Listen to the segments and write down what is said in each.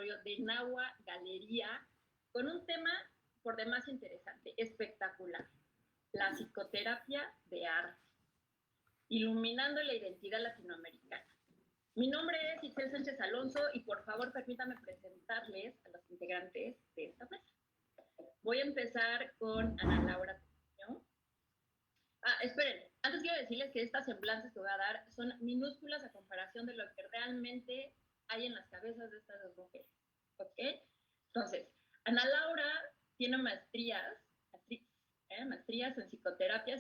conversatorio de Nahua Galería con un tema por demás interesante, espectacular: la psicoterapia de arte, iluminando la identidad latinoamericana. Mi nombre es Itzel Sánchez Alonso y por favor permítame presentarles a los integrantes de esta mesa. Voy a empezar con Ana Laura. Esperen, antes quiero decirles que estas semblanzas que voy a dar son minúsculas a comparación de lo que realmente hay en las cabezas de estas dos mujeres, ¿ok? Entonces, Ana Laura tiene maestrías en psicoterapia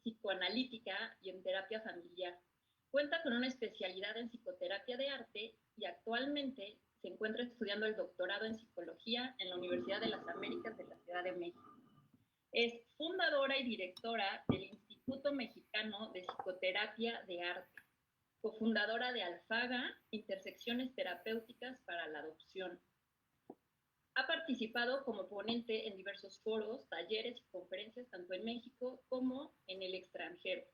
psicoanalítica y en terapia familiar. Cuenta con una especialidad en psicoterapia de arte y actualmente se encuentra estudiando el doctorado en psicología en la Universidad de las Américas de la Ciudad de México. Es fundadora y directora del Instituto Mexicano de Psicoterapia de Arte, cofundadora de Alfaga, Intersecciones Terapéuticas para la Adopción. Ha participado como ponente en diversos foros, talleres y conferencias tanto en México como en el extranjero.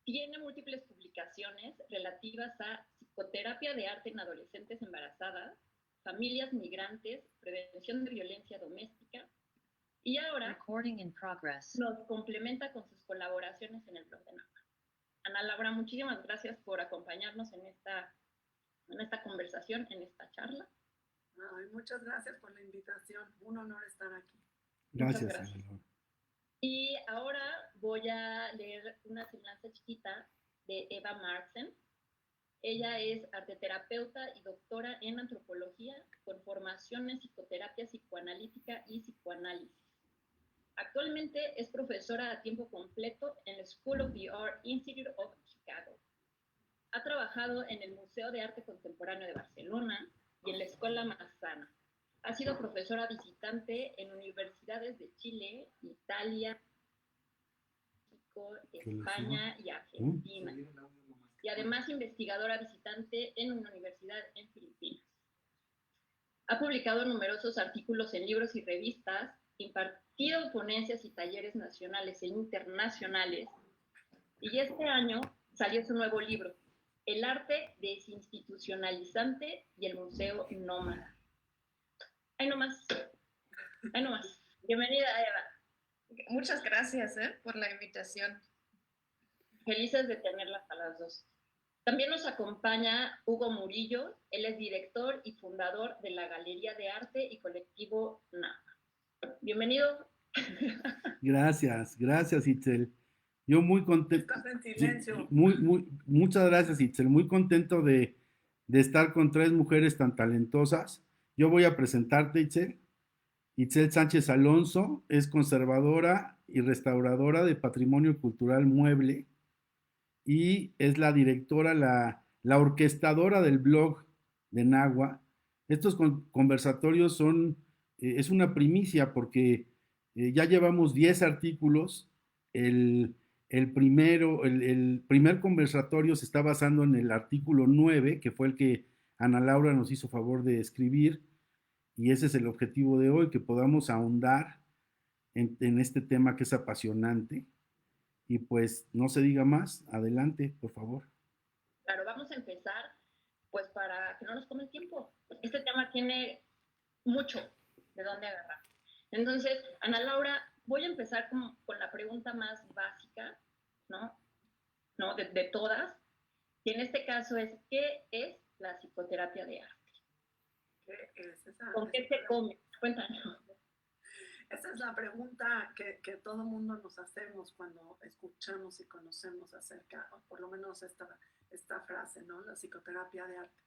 Tiene múltiples publicaciones relativas a psicoterapia de arte en adolescentes embarazadas, familias migrantes, prevención de violencia doméstica, y ahora nos complementa con sus colaboraciones en el blog de Nahua. Ana Laura, muchísimas gracias por acompañarnos en esta conversación, en esta charla. Ay, muchas gracias por la invitación. Un honor estar aquí. Gracias. Y ahora voy a leer una semblanza chiquita de Eva Marxen. Ella es arteterapeuta y doctora en antropología con formación en psicoterapia psicoanalítica y psicoanálisis. Actualmente es profesora a tiempo completo en la School of the Art Institute of Chicago. Ha trabajado en el Museo de Arte Contemporáneo de Barcelona y en la Escuela Massana. Ha sido profesora visitante en universidades de Chile, Italia, México, España y Argentina. Y además investigadora visitante en una universidad en Filipinas. Ha publicado numerosos artículos en libros y revistas, impartido ponencias y talleres nacionales e internacionales, y este año salió su nuevo libro, El arte desinstitucionalizante y el museo nómada. Ahí nomás. Bienvenida, Eva. Muchas gracias por la invitación. Felices de tenerlas a las dos. También nos acompaña Hugo Murillo. Él es director y fundador de la Galería de Arte y Colectivo Nahua. Bienvenido. Gracias, Itzel. Yo muy contento. Estás en silencio. Muchas gracias, Itzel. Muy contento de estar con tres mujeres tan talentosas. Yo voy a presentarte, Itzel. Itzel Sánchez Alonso es conservadora y restauradora de patrimonio cultural mueble y es la directora, la orquestadora del blog de Nahua. Estos conversatorios es una primicia porque ya llevamos 10 artículos. El primer conversatorio se está basando en el artículo 9, que fue el que Ana Laura nos hizo favor de escribir, y ese es el objetivo de hoy, que podamos ahondar en este tema que es apasionante. Y pues no se diga más, adelante, por favor. Claro, vamos a empezar, pues para que no nos come el tiempo. Este tema tiene mucho de dónde agarrar. Entonces, Ana Laura, voy a empezar con la pregunta más básica, ¿no? De todas, y en este caso es, ¿qué es la psicoterapia de arte? ¿Qué es esa? ¿Con qué se come? Cuéntanos. Esa es la pregunta que todo mundo nos hacemos cuando escuchamos y conocemos acerca, o por lo menos esta frase, ¿no? La psicoterapia de arte.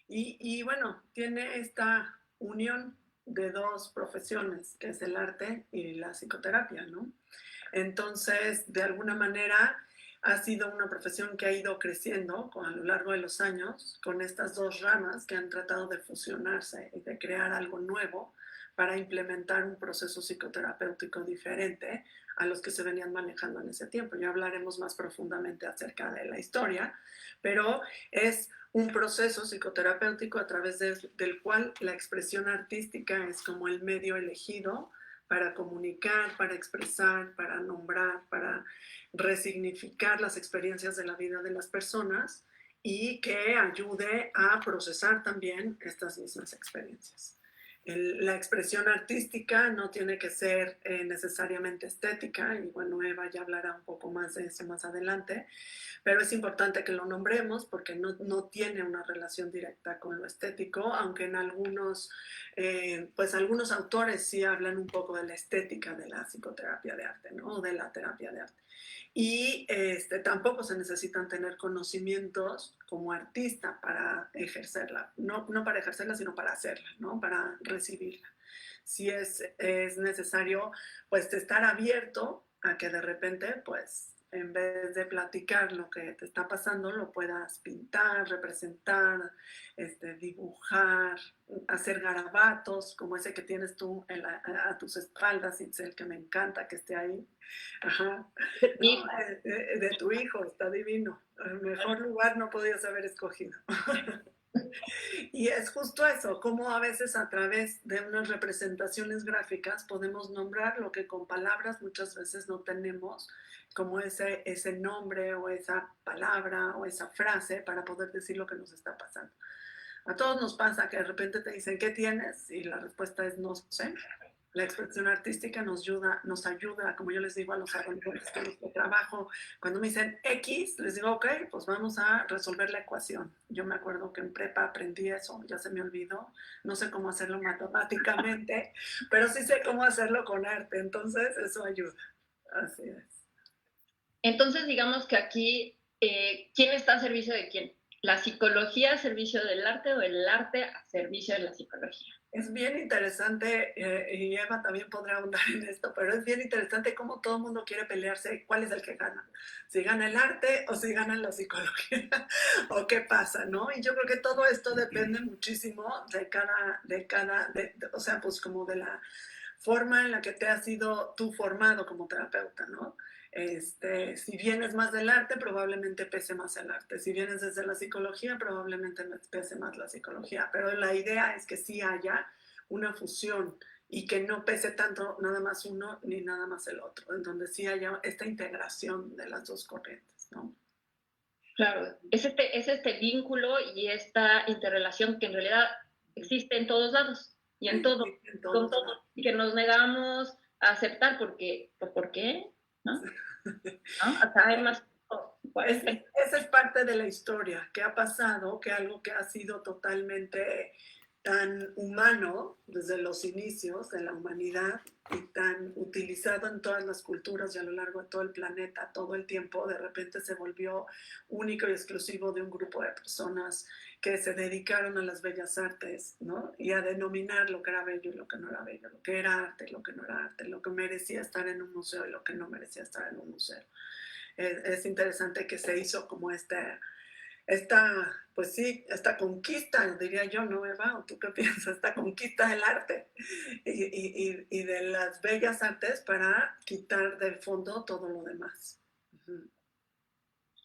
Y bueno, tiene esta unión de dos profesiones, que es el arte y la psicoterapia, ¿no? Entonces, de alguna manera, ha sido una profesión que ha ido creciendo a lo largo de los años con estas dos ramas que han tratado de fusionarse y de crear algo nuevo para implementar un proceso psicoterapéutico diferente a los que se venían manejando en ese tiempo. Ya hablaremos más profundamente acerca de la historia, pero es un proceso psicoterapéutico a través del cual la expresión artística es como el medio elegido para comunicar, para expresar, para nombrar, para resignificar las experiencias de la vida de las personas y que ayude a procesar también estas mismas experiencias. La expresión artística no tiene que ser necesariamente estética, y bueno, Eva ya hablará un poco más de eso más adelante, pero es importante que lo nombremos porque no tiene una relación directa con lo estético, aunque en algunos, pues algunos autores sí hablan un poco de la estética de la psicoterapia de arte, ¿no? De la terapia de arte. Y tampoco se necesitan tener conocimientos como artista para ejercerla, no para ejercerla, sino para hacerla, ¿no? Para recibirla. Si es necesario, pues, estar abierto a que de repente, pues, en vez de platicar lo que te está pasando, lo puedas pintar, representar, dibujar, hacer garabatos, como ese que tienes tú a tus espaldas, Itzel, que me encanta que esté ahí. Ajá. No, de tu hijo, está divino. El mejor lugar no podías haber escogido. Y es justo eso, como a veces a través de unas representaciones gráficas podemos nombrar lo que con palabras muchas veces no tenemos, como ese nombre o esa palabra o esa frase para poder decir lo que nos está pasando. A todos nos pasa que de repente te dicen, ¿qué tienes? Y la respuesta es no sé. La expresión artística nos ayuda, como yo les digo a los adolescentes con los que trabajo, cuando me dicen X, les digo, ok, pues vamos a resolver la ecuación. Yo me acuerdo que en prepa aprendí eso, ya se me olvidó, no sé cómo hacerlo matemáticamente, pero sí sé cómo hacerlo con arte, entonces eso ayuda. Así es. Entonces, digamos que aquí, ¿quién está a servicio de quién? ¿La psicología a servicio del arte o el arte a servicio de la psicología? Es bien interesante, y Eva también podrá ahondar en esto, pero es bien interesante cómo todo el mundo quiere pelearse cuál es el que gana. Si gana el arte o si gana la psicología, o qué pasa, ¿no? Y yo creo que todo esto depende muchísimo o sea, pues como de la forma en la que te has sido tú formado como terapeuta, ¿no? Si vienes más del arte, probablemente pese más el arte. Si vienes desde la psicología, probablemente pese más la psicología. Pero la idea es que sí haya una fusión y que no pese tanto nada más uno ni nada más el otro, en donde sí haya esta integración de las dos corrientes, ¿no? Claro, es este vínculo y esta interrelación que en realidad existe en todos lados y en todo, con todo, y que nos negamos a aceptar porque, pues, ¿por qué? ¿No? ¿No? Hasta hay más. Esa es parte de la historia, que ha pasado, que algo que ha sido totalmente tan humano desde los inicios de la humanidad y tan utilizado en todas las culturas y a lo largo de todo el planeta todo el tiempo, de repente se volvió único y exclusivo de un grupo de personas que se dedicaron a las bellas artes, ¿no? Y a denominar lo que era bello y lo que no era bello, lo que era arte y lo que no era arte, lo que merecía estar en un museo y lo que no merecía estar en un museo. Es interesante que se hizo como pues sí, esta conquista, diría yo, ¿no, Eva? ¿O tú qué piensas? Esta conquista del arte y de las bellas artes para quitar del fondo todo lo demás.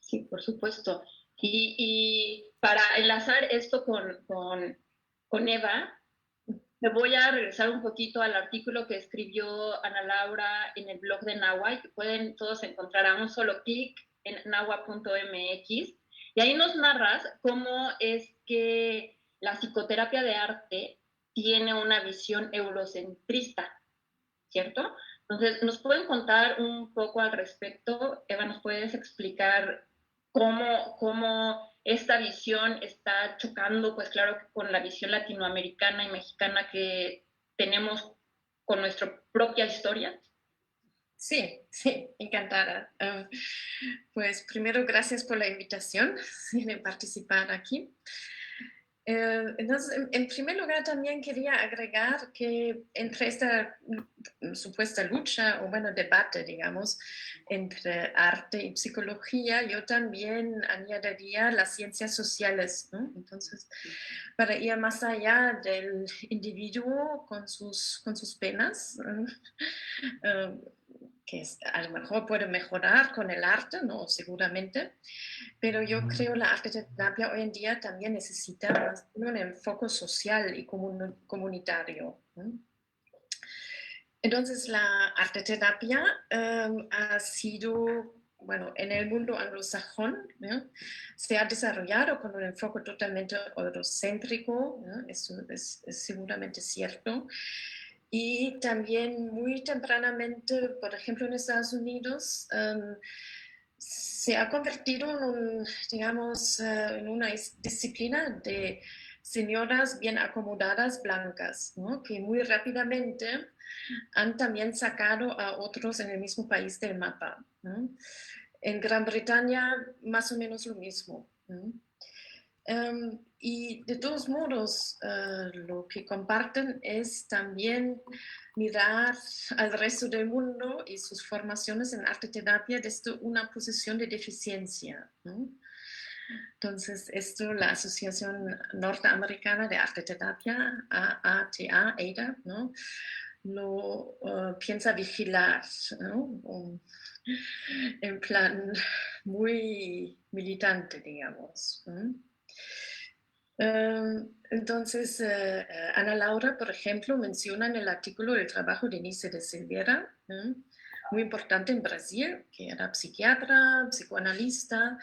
Sí, por supuesto. Y para enlazar esto con Eva, me voy a regresar un poquito al artículo que escribió Ana Laura en el blog de Nahua, que pueden todos encontrar a un solo clic en nahua.mx. Y ahí nos narras cómo es que la psicoterapia de arte tiene una visión eurocentrista, ¿cierto? Entonces, ¿nos pueden contar un poco al respecto? Eva, ¿nos puedes explicar cómo esta visión está chocando, pues claro, con la visión latinoamericana y mexicana que tenemos con nuestra propia historia? Sí, sí, encantada. Pues primero, gracias por la invitación de participar aquí. Entonces, en primer lugar, también quería agregar que entre esta supuesta lucha o, bueno, debate, digamos, entre arte y psicología, yo también añadiría las ciencias sociales, ¿no? Entonces, para ir más allá del individuo con sus penas, que a lo mejor puede mejorar con el arte, ¿no? Seguramente, pero yo creo que la arteterapia hoy en día también necesita más un enfoque social y comunitario, ¿no? Entonces, la arteterapia ha sido bueno, en el mundo anglosajón, ¿no? Se ha desarrollado con un enfoque totalmente eurocéntrico, ¿no? Eso es seguramente cierto. Y también muy tempranamente, por ejemplo, en Estados Unidos, se ha convertido en, digamos, en una disciplina de señoras bien acomodadas blancas, ¿no? Que muy rápidamente han también sacado a otros en el mismo país del mapa, ¿no? En Gran Bretaña, más o menos lo mismo, ¿no? Y de todos modos, lo que comparten es también mirar al resto del mundo y sus formaciones en arte terapia desde una posición de deficiencia, ¿no? Entonces, esto la Asociación Norteamericana de Arte Terapia, AATA, ADA, ¿no? Lo piensa vigilar, ¿no? En plan muy militante, digamos, ¿no? Entonces, Ana Laura, por ejemplo, menciona en el artículo el trabajo de Nice de Silveira, muy importante en Brasil, que era psiquiatra, psicoanalista,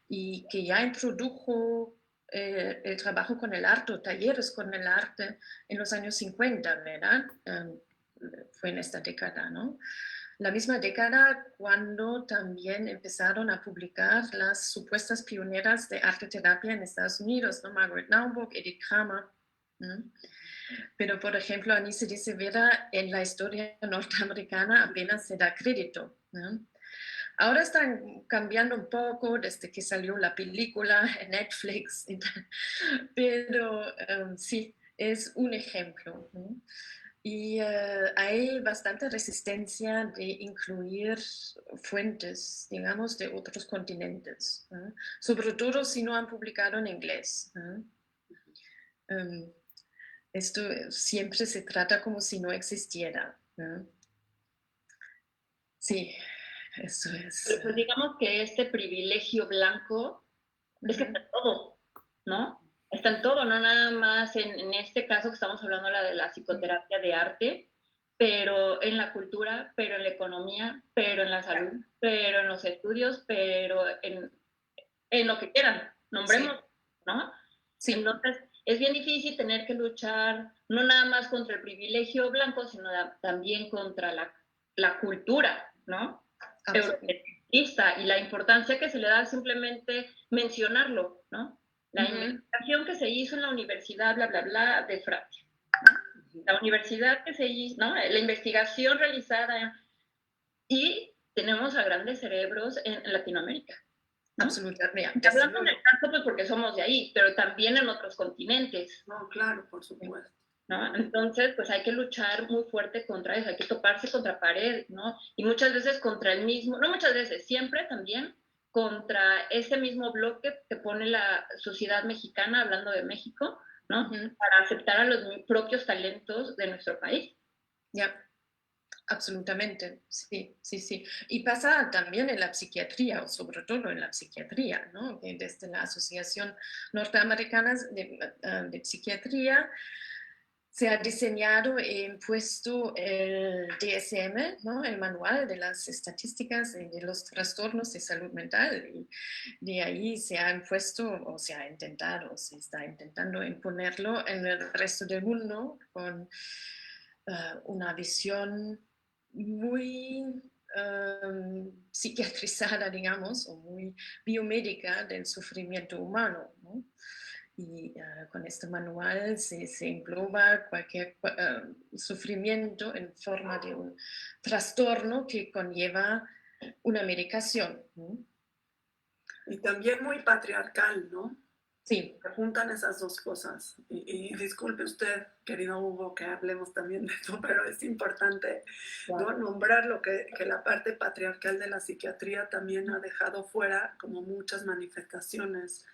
y que ya introdujo el trabajo con el arte, o talleres con el arte, en los años 50, ¿verdad? Fue en esta década, ¿no? La misma década cuando también empezaron a publicar las supuestas pioneras de arte terapia en Estados Unidos, ¿no? Margaret Naumburg, Edith Kramer, ¿no? Pero, por ejemplo, Anice de Severa en la historia norteamericana apenas se da crédito, ¿no? Ahora están cambiando un poco desde que salió la película en Netflix, pero sí, es un ejemplo, ¿no? Y hay bastante resistencia de incluir fuentes, digamos, de otros continentes, ¿no? Sobre todo si no han publicado en inglés, ¿no? Esto siempre se trata como si no existiera, ¿no? Sí, eso es. Pues digamos que este privilegio blanco es que está en todo, ¿no? Está en todo, no nada más en este caso que estamos hablando de la psicoterapia de arte, pero en la cultura, pero en la economía, pero en la salud, pero en los estudios, pero en lo que quieran, nombremos, sí, ¿no? Sí. Entonces, es bien difícil tener que luchar no nada más contra el privilegio blanco, sino también contra la cultura, ¿no? Europeísta y la importancia que se le da simplemente mencionarlo, ¿no? La investigación que se hizo en la universidad, bla, bla, bla, de Francia. ¿No? La universidad que se hizo, ¿no? La investigación realizada y tenemos a grandes cerebros en Latinoamérica. ¿No? Absolutamente. Hablando en el caso, pues porque somos de ahí, pero también en otros continentes. No, claro, por supuesto. ¿No? Entonces, pues hay que luchar muy fuerte contra eso, hay que toparse contra pared, ¿no? Y muchas veces contra el mismo, no muchas veces, siempre también contra ese mismo bloque que pone la sociedad mexicana, hablando de México, ¿no? Para aceptar a los propios talentos de nuestro país. Ya. Absolutamente, sí, sí, sí. Y pasa también en la psiquiatría, o sobre todo en la psiquiatría, ¿no? Que desde la Asociación Norteamericana de Psiquiatría se ha diseñado e impuesto el DSM, ¿no? El Manual de las Estadísticas de los Trastornos de Salud Mental. Y de ahí se ha impuesto, o se ha intentado, o se está intentando imponerlo en el resto del mundo con una visión muy psiquiatrizada, digamos, o muy biomédica del sufrimiento humano, ¿no? Y con este manual se engloba cualquier sufrimiento en forma de un trastorno que conlleva una medicación, ¿no? Y también muy patriarcal, ¿no? Sí. Se juntan esas dos cosas. Y disculpe usted, querido Hugo, que hablemos también de esto, pero es importante, ¿no? Nombrar lo que la parte patriarcal de la psiquiatría también ha dejado fuera, como muchas manifestaciones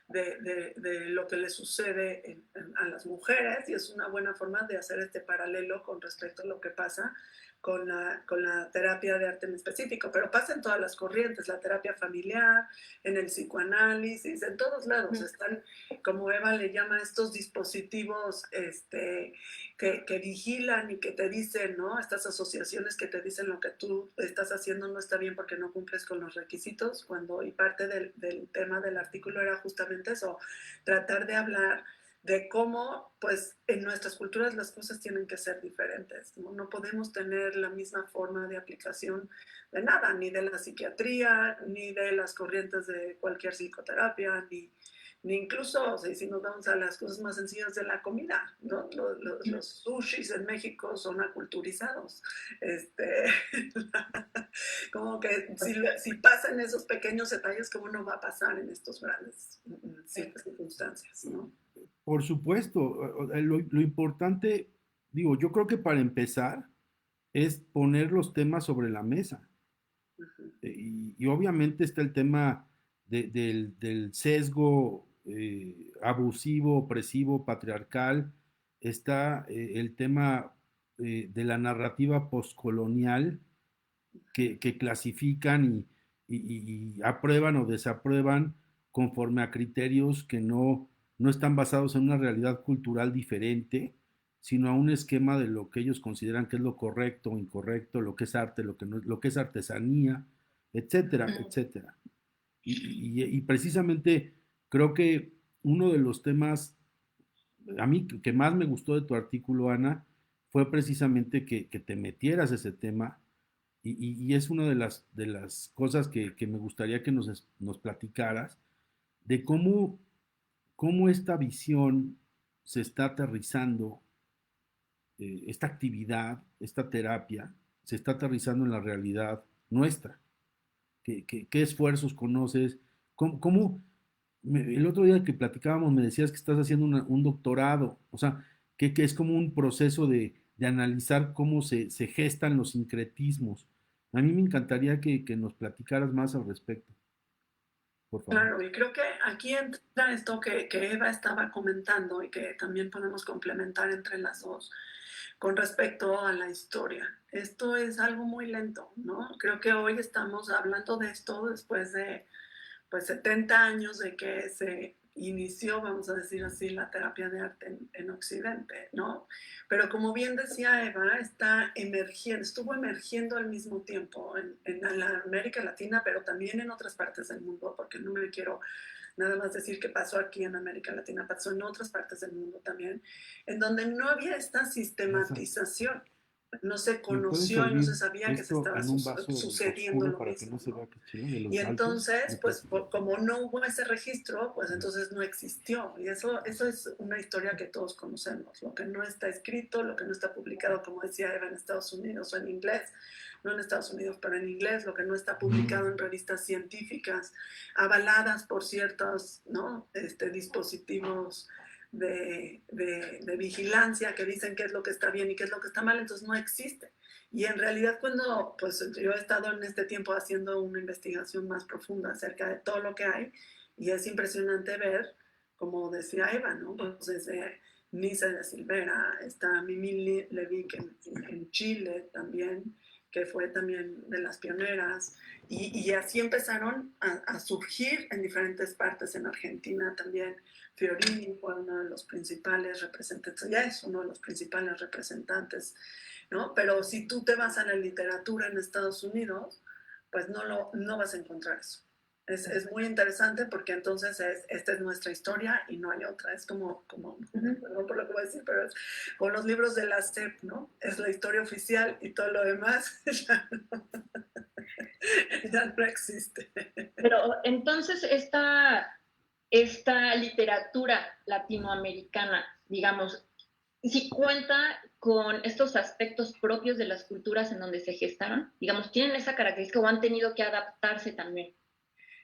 de lo que le sucede a las mujeres, y es una buena forma de hacer este paralelo con respecto a lo que pasa con la terapia de arte en específico, pero pasa en todas las corrientes, la terapia familiar, en el psicoanálisis, en todos lados están, como Eva le llama, estos dispositivos que vigilan y que te dicen, ¿no? Estas asociaciones que te dicen lo que tú estás haciendo no está bien porque no cumples con los requisitos, y parte del tema del artículo era justamente eso, tratar de hablar de cómo, pues, en nuestras culturas las cosas tienen que ser diferentes, ¿no? No podemos tener la misma forma de aplicación de nada, ni de la psiquiatría, ni de las corrientes de cualquier psicoterapia, ni incluso, o sea, si nos vamos a las cosas más sencillas de la comida, ¿no? Los sushis en México son aculturizados. Como que si pasan esos pequeños detalles, ¿cómo no va a pasar en estos grandes circunstancias, ¿no? Por supuesto, lo importante, digo, yo creo que para empezar es poner los temas sobre la mesa. Y obviamente está el tema del sesgo abusivo, opresivo, patriarcal, está el tema de la narrativa postcolonial que clasifican y aprueban o desaprueban conforme a criterios que no están basados en una realidad cultural diferente, sino a un esquema de lo que ellos consideran que es lo correcto o incorrecto, lo que es arte, lo que, no, lo que es artesanía, etcétera, etcétera. Y precisamente creo que uno de los temas, a mí que más me gustó de tu artículo, Ana, fue precisamente que te metieras ese tema y es una de las cosas que me gustaría que nos platicaras, de cómo esta visión se está aterrizando, esta actividad, esta terapia, se está aterrizando en la realidad nuestra. ¿Qué esfuerzos conoces? El otro día que platicábamos me decías que estás haciendo un doctorado, o sea, que es como un proceso de analizar cómo se gestan los sincretismos. A mí me encantaría que nos platicaras más al respecto, por favor. Claro, y creo que aquí entra esto que Eva estaba comentando y que también podemos complementar entre las dos con respecto a la historia. Esto es algo muy lento, ¿no? Creo que hoy estamos hablando de esto después de pues 70 años de que se inició, vamos a decir así, la terapia de arte en Occidente, ¿no? Pero como bien decía Eva, estuvo emergiendo al mismo tiempo en la América Latina, pero también en otras partes del mundo, porque no me quiero nada más decir que pasó aquí en América Latina, pasó en otras partes del mundo también, en donde no había esta sistematización, no se ¿Me puedes conoció y no se servir sabía que se esto estaba en un vaso sucediendo oscuro lo para que mismo, no se ¿no? vea que es chile de Y los altos? entonces, pues como no hubo ese registro, pues entonces no existió. Y eso es una historia que todos conocemos. Lo que no está escrito, lo que no está publicado, como decía Eva, en Estados Unidos o en inglés, no en Estados Unidos, pero en inglés, lo que no está publicado en revistas científicas, avaladas por ciertos, ¿no? Dispositivos de vigilancia que dicen qué es lo que está bien y qué es lo que está mal, entonces no existe. Y en realidad cuando pues yo he estado en este tiempo haciendo una investigación más profunda acerca de todo lo que hay, y es impresionante ver, como decía Eva, ¿no? Pues desde Nisa de Silvera, está Mimi Levick en Chile también, que fue también de las pioneras, y así empezaron a surgir en diferentes partes, en Argentina también. Fiorini fue uno de los principales representantes, ya es uno de los principales representantes, ¿no? Pero si tú te vas a la literatura en Estados Unidos, pues no vas a encontrar eso. Es muy interesante porque entonces esta es nuestra historia y no hay otra. Es como perdón por lo que voy a decir, pero es con los libros de la SEP, ¿no? Es la historia oficial y todo lo demás ya no existe. Pero entonces esta literatura latinoamericana, digamos, si cuenta con estos aspectos propios de las culturas en donde se gestaron, digamos, tienen esa característica o han tenido que adaptarse también.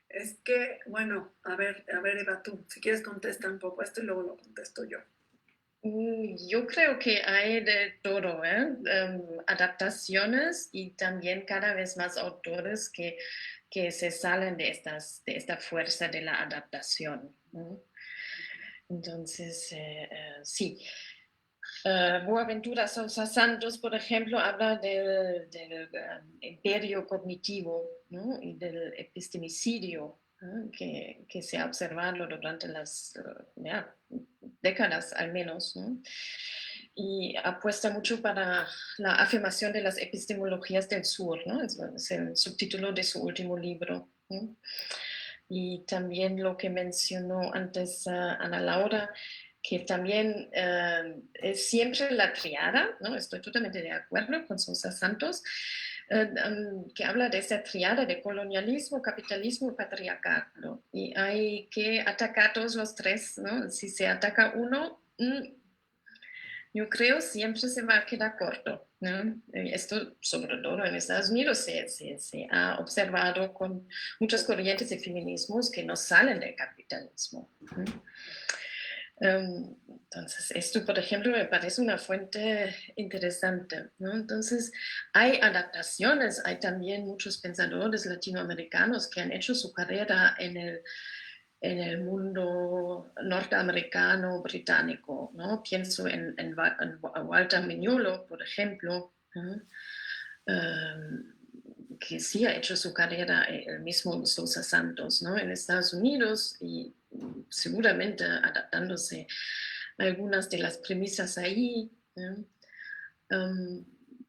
Es que, bueno, a ver, Eva, tú, si quieres contesta un poco esto y luego lo contesto yo. Yo creo que hay de todo, ¿eh? Adaptaciones y también cada vez más autores que se salen de esta fuerza de la adaptación, ¿no? Entonces, sí. Boaventura Sousa Santos, por ejemplo, habla del imperio cognitivo, ¿no? Y del epistemicidio, ¿no? que se ha observado durante las décadas al menos, ¿no? Y apuesta mucho para la afirmación de las epistemologías del sur, ¿no? Es el subtítulo de su último libro, ¿no? Y también lo que mencionó antes Ana Laura, que también es siempre la triada, ¿no? Estoy totalmente de acuerdo con Sousa Santos, que habla de esa triada de colonialismo, capitalismo y patriarcado. Y hay que atacar todos los tres, ¿no? Si se ataca uno, yo creo siempre se va a quedar corto, ¿no? Esto, sobre todo en Estados Unidos, se ha observado con muchas corrientes de feminismos que no salen del capitalismo, ¿no? Entonces, esto, por ejemplo, me parece una fuente interesante, ¿no? Entonces, hay adaptaciones, hay también muchos pensadores latinoamericanos que han hecho su carrera en el mundo norteamericano, británico, ¿no? Pienso en Walter Mignolo, por ejemplo, ¿no? Que sí ha hecho su carrera el mismo Sousa Santos, ¿no? En Estados Unidos y seguramente adaptándose a algunas de las premisas ahí, ¿no?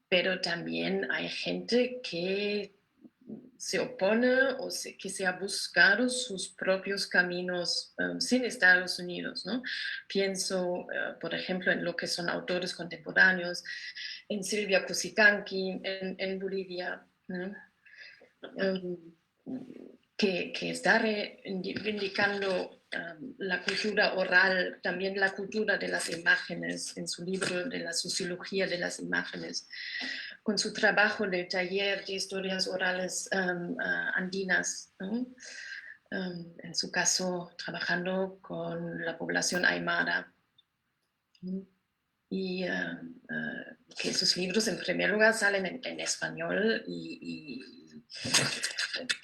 Pero también hay gente que se opone o que se ha buscado sus propios caminos sin Estados Unidos, ¿no? Pienso, por ejemplo, en lo que son autores contemporáneos, en Silvia Cusicanqui, en Bolivia, ¿no? Que está reivindicando la cultura oral, también la cultura de las imágenes, en su libro de la sociología de las imágenes, con su trabajo de taller de historias orales andinas, ¿no? En su caso, trabajando con la población aymara. Y que sus libros, en primer lugar, salen en español y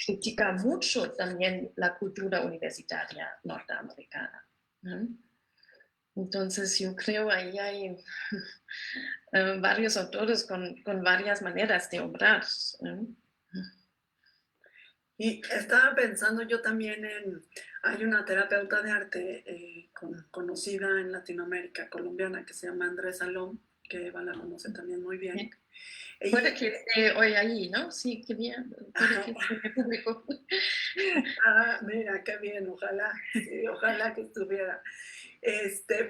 critica mucho también la cultura universitaria norteamericana, ¿no? Entonces yo creo ahí hay varios autores con varias maneras de obrar, ¿no? Y estaba pensando yo también hay una terapeuta de arte conocida en Latinoamérica, colombiana, que se llama Andrés Salom, que Eva la conoce también muy bien. Puede que esté hoy ahí, ¿no? Sí, qué bien. Puede que esté en el público. Mira, qué bien, ojalá, sí, ojalá que estuviera.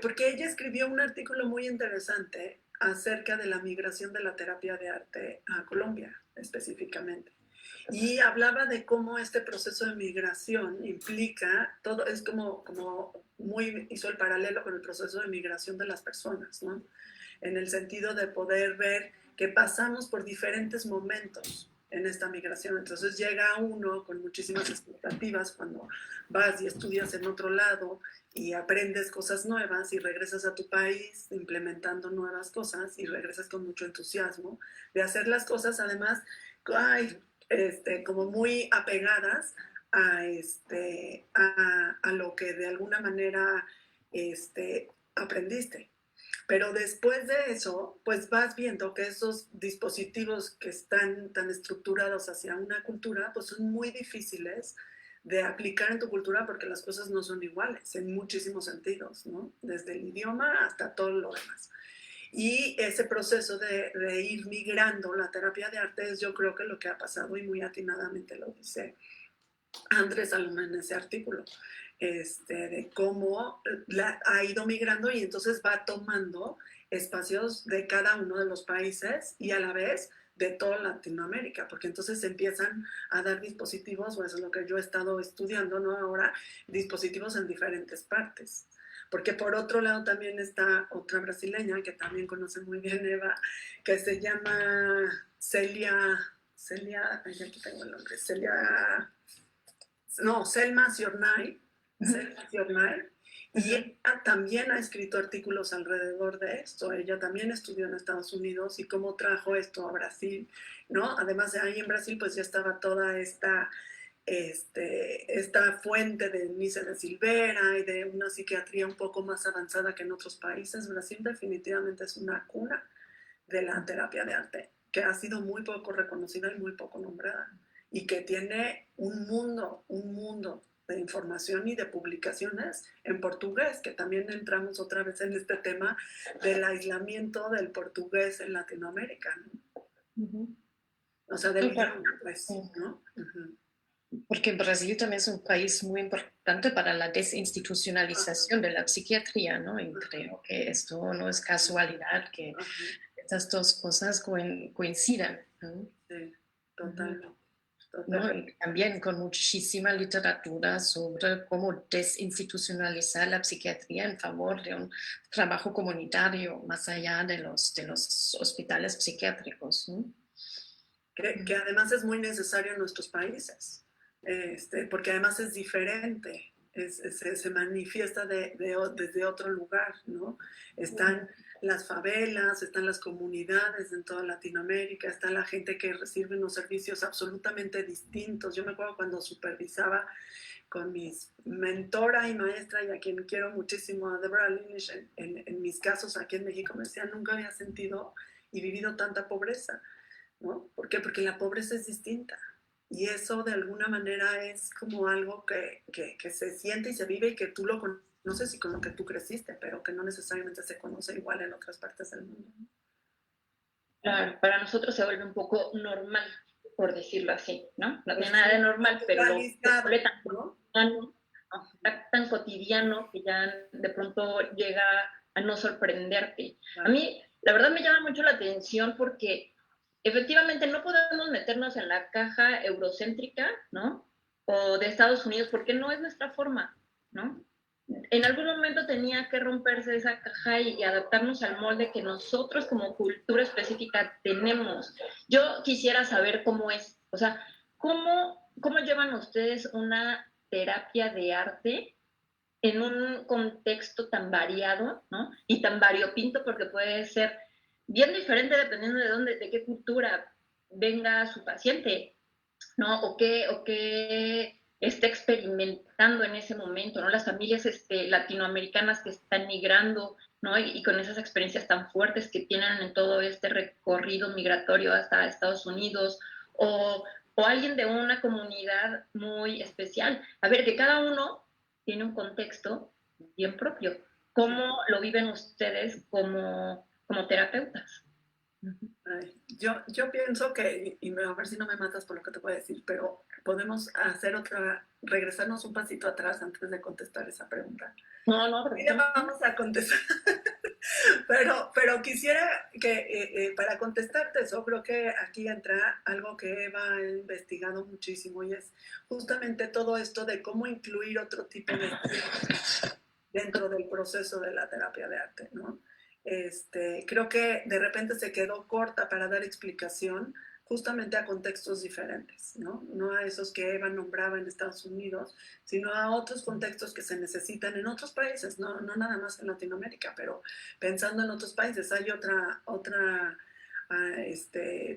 Porque ella escribió un artículo muy interesante acerca de la migración de la terapia de arte a Colombia, específicamente. Y hablaba de cómo este proceso de migración implica, todo es como hizo el paralelo con el proceso de migración de las personas, ¿no? En el sentido de poder ver que pasamos por diferentes momentos en esta migración. Entonces llega uno con muchísimas expectativas cuando vas y estudias en otro lado y aprendes cosas nuevas y regresas a tu país implementando nuevas cosas y regresas con mucho entusiasmo de hacer las cosas, además, como muy apegadas a lo que de alguna manera aprendiste. Pero después de eso, pues vas viendo que esos dispositivos que están tan estructurados hacia una cultura, pues son muy difíciles de aplicar en tu cultura porque las cosas no son iguales en muchísimos sentidos, ¿no? Desde el idioma hasta todo lo demás. Y ese proceso de ir migrando la terapia de arte es yo creo que lo que ha pasado y muy atinadamente lo dice Andrés Salom en ese artículo. De cómo ha ido migrando y entonces va tomando espacios de cada uno de los países y a la vez de toda Latinoamérica, porque entonces empiezan a dar dispositivos, o eso es lo que yo he estado estudiando, ¿no? Ahora, dispositivos en diferentes partes. Porque por otro lado también está otra brasileña que también conoce muy bien Eva, que se llama Selma Siornay, y ella también ha escrito artículos alrededor de esto. Ella también estudió en Estados Unidos y cómo trajo esto a Brasil, ¿no? Además de ahí en Brasil pues ya estaba toda esta esta fuente de Nice de Silvera y de una psiquiatría un poco más avanzada que en otros países, Brasil definitivamente es una cuna de la terapia de arte, que ha sido muy poco reconocida y muy poco nombrada, y que tiene un mundo de información y de publicaciones en portugués, que también entramos otra vez en este tema del aislamiento del portugués en Latinoamérica, ¿no? O sea, del idioma, pues, ¿no? Porque Brasil también es un país muy importante para la desinstitucionalización de la psiquiatría, ¿no? Y creo que esto no es casualidad que estas dos cosas coincidan, ¿no? Sí, totalmente. ¿No? Y también con muchísima literatura sobre cómo desinstitucionalizar la psiquiatría en favor de un trabajo comunitario más allá de los hospitales psiquiátricos, ¿no? Que además es muy necesario en nuestros países, porque además es diferente, se manifiesta desde otro lugar, ¿no? Están las favelas, están las comunidades en toda Latinoamérica, está la gente que recibe unos servicios absolutamente distintos. Yo me acuerdo cuando supervisaba con mis mentora y maestra, y a quien quiero muchísimo, a Deborah Linish, en mis casos aquí en México, me decía, nunca había sentido y vivido tanta pobreza, ¿no? ¿Por qué? Porque la pobreza es distinta. Y eso de alguna manera es como algo que se siente y se vive y que tú lo conoces y con lo que tú creciste, pero que no necesariamente se conoce igual en otras partes del mundo. Claro, para nosotros se vuelve un poco normal, por decirlo así, ¿no? No tiene nada de normal, pero lo vuelve tan cotidiano, ¿no? Tan cotidiano que ya de pronto llega a no sorprenderte. A mí, la verdad, me llama mucho la atención porque efectivamente no podemos meternos en la caja eurocéntrica, ¿no? O de Estados Unidos, porque no es nuestra forma, ¿no? En algún momento tenía que romperse esa caja y adaptarnos al molde que nosotros como cultura específica tenemos. Yo quisiera saber cómo es, o sea, cómo llevan ustedes una terapia de arte en un contexto tan variado, ¿no? Y tan variopinto, porque puede ser bien diferente dependiendo de qué cultura venga su paciente, ¿no? O qué esté experimentando en ese momento, ¿no? Las familias latinoamericanas que están migrando, ¿no? Y con esas experiencias tan fuertes que tienen en todo este recorrido migratorio hasta Estados Unidos, o alguien de una comunidad muy especial. A ver, que cada uno tiene un contexto bien propio. ¿Cómo lo viven ustedes como terapeutas? Yo pienso que, y a ver si no me matas por lo que te voy a decir, pero podemos hacer regresarnos un pasito atrás antes de contestar esa pregunta. No, vamos a contestar. pero quisiera que para contestarte eso, creo que aquí entra algo que Eva ha investigado muchísimo, y es justamente todo esto de cómo incluir otro tipo de dentro del proceso de la terapia de arte, ¿no? Creo que de repente se quedó corta para dar explicación justamente a contextos diferentes, ¿no? No a esos que Eva nombraba en Estados Unidos, sino a otros contextos que se necesitan en otros países, no nada más en Latinoamérica, pero pensando en otros países. Hay otra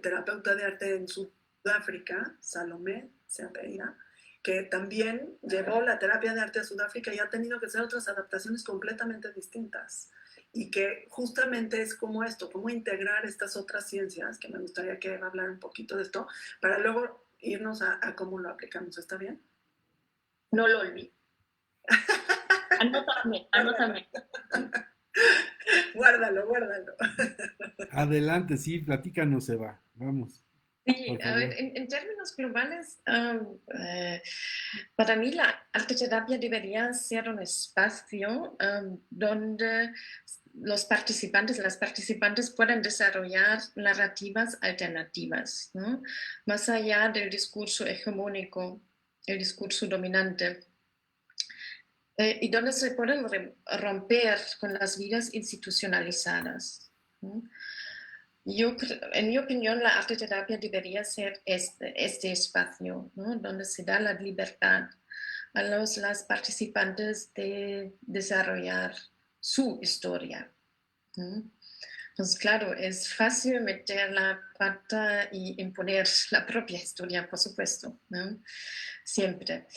terapeuta de arte en Sudáfrica, Salomé, se apellida, que también llevó la terapia de arte a Sudáfrica y ha tenido que hacer otras adaptaciones completamente distintas. Y que justamente es como esto, cómo integrar estas otras ciencias, que me gustaría que Eva hablara un poquito de esto, para luego irnos a cómo lo aplicamos. ¿Está bien? No lo olvides. Anótame. Guárdalo. Adelante, sí, platícanos, Eva. Vamos. Sí, a ver, en términos globales, para mí la arteterapia debería ser un espacio donde las participantes puedan desarrollar narrativas alternativas, ¿no? Más allá del discurso hegemónico, el discurso dominante, y donde se pueden romper con las vidas institucionalizadas, ¿no? En mi opinión, la arteterapia debería ser este espacio, ¿no? Donde se da la libertad a las participantes de desarrollar su historia, ¿no? Pues claro, es fácil meter la pata y imponer la propia historia, por supuesto, ¿no? Siempre.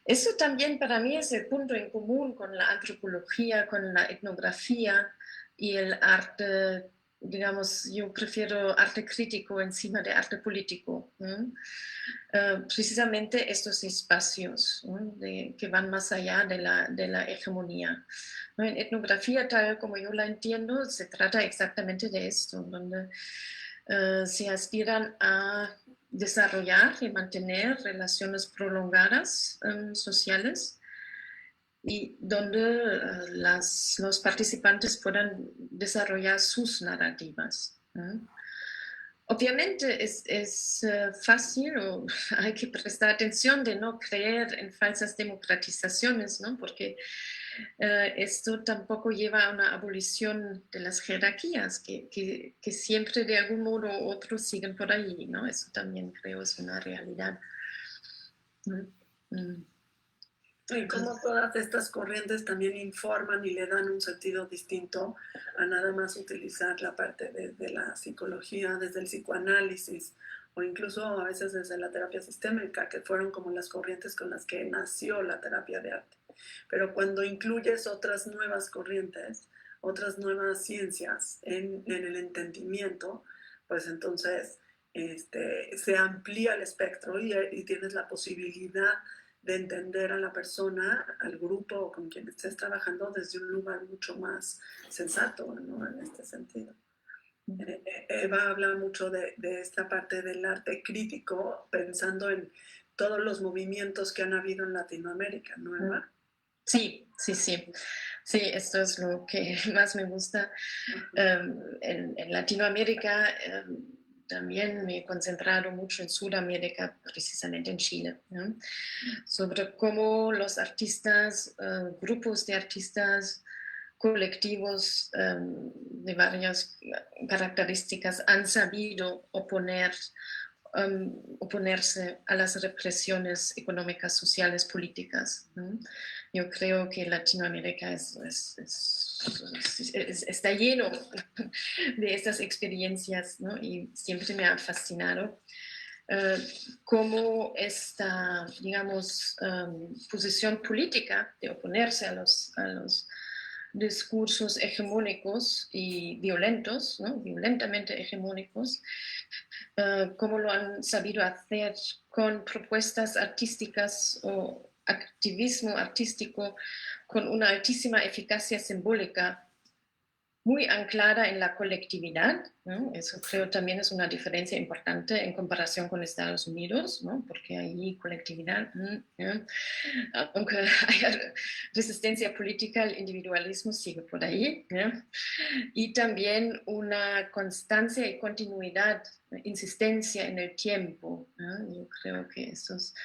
Eso también para mí es el punto en común con la antropología, con la etnografía y el arte, digamos, yo prefiero arte crítico encima de arte político, ¿no? Precisamente estos espacios, ¿no? Que van más allá de la hegemonía. ¿No? En etnografía, tal como yo la entiendo, se trata exactamente de esto, donde se aspiran a desarrollar y mantener relaciones prolongadas sociales y donde los participantes puedan desarrollar sus narrativas. ¿No? Obviamente es fácil o hay que prestar atención de no creer en falsas democratizaciones, ¿no? Porque esto tampoco lleva a una abolición de las jerarquías que siempre de algún modo u otro siguen por ahí, ¿no? Eso también creo es una realidad. Y cómo todas estas corrientes también informan y le dan un sentido distinto a nada más utilizar la parte de la psicología, desde el psicoanálisis o incluso a veces desde la terapia sistémica, que fueron como las corrientes con las que nació la terapia de arte. Pero cuando incluyes otras nuevas corrientes, otras nuevas ciencias en el entendimiento, pues entonces se amplía el espectro y tienes la posibilidad de entender a la persona, al grupo o con quien estés trabajando desde un lugar mucho más sensato, ¿no? En este sentido. Eva habla mucho de esta parte del arte crítico, pensando en todos los movimientos que han habido en Latinoamérica, ¿no, Eva? Sí, sí, sí. Sí, esto es lo que más me gusta. En Latinoamérica también me he concentrado mucho en Sudamérica, precisamente en Chile, ¿no? Sobre cómo los artistas, grupos de artistas, colectivos de varias características han sabido oponerse a las represiones económicas, sociales, políticas, ¿no? Yo creo que Latinoamérica está lleno de estas experiencias, ¿no? Y siempre me ha fascinado cómo esta, digamos, posición política de oponerse a los discursos hegemónicos y violentos, ¿no? Violentamente hegemónicos, cómo lo han sabido hacer con propuestas artísticas o activismo artístico con una altísima eficacia simbólica muy anclada en la colectividad, ¿no? Eso creo también es una diferencia importante en comparación con Estados Unidos, ¿no? Porque ahí colectividad, aunque haya resistencia política, el individualismo sigue por ahí, ¿no? Y también una constancia y continuidad, insistencia en el tiempo, ¿no? Yo creo que eso es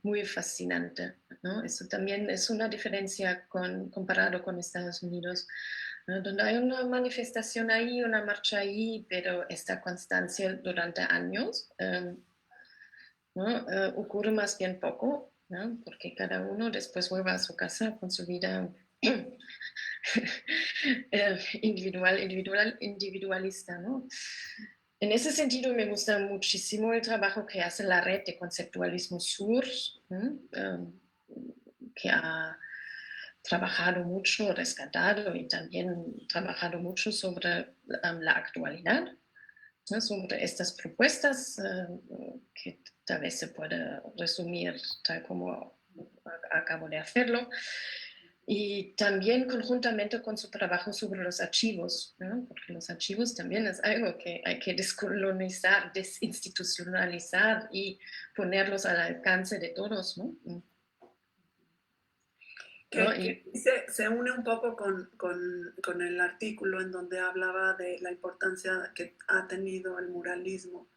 muy fascinante, ¿no? Eso también es una diferencia comparado con Estados Unidos, ¿no? Donde hay una manifestación ahí, una marcha ahí, pero esta constancia durante años ¿no? Ocurre más bien poco, ¿no? Porque cada uno después vuelve a su casa con su vida individualista, ¿no? En ese sentido me gusta muchísimo el trabajo que hace la red de conceptualismo sur, ¿no? Que ha trabajado mucho, rescatado y también trabajado mucho sobre la actualidad, ¿no? Sobre estas propuestas que tal vez se puede resumir tal como acabo de hacerlo. Y también conjuntamente con su trabajo sobre los archivos, ¿no? Porque los archivos también es algo que hay que descolonizar, desinstitucionalizar y ponerlos al alcance de todos, ¿no? Que se une un poco con el artículo en donde hablaba de la importancia que ha tenido el muralismo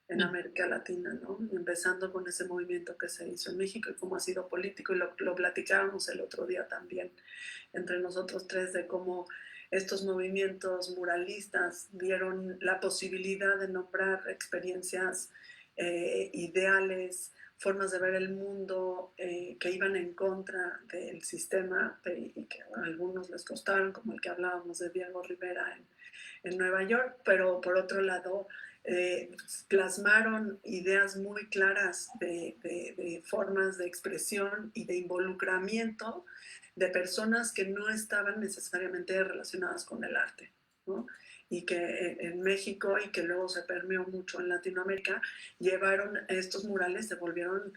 en América Latina, ¿no? Empezando con ese movimiento que se hizo en México y cómo ha sido político, y lo platicábamos el otro día también entre nosotros tres, de cómo estos movimientos muralistas dieron la posibilidad de nombrar experiencias ideales, formas de ver el mundo que iban en contra del sistema y que a algunos les costaron, como el que hablábamos de Diego Rivera en Nueva York, pero por otro lado plasmaron ideas muy claras de formas de expresión y de involucramiento de personas que no estaban necesariamente relacionadas con el arte, ¿no? Y que en México y que luego se permeó mucho en Latinoamérica, llevaron estos murales, se volvieron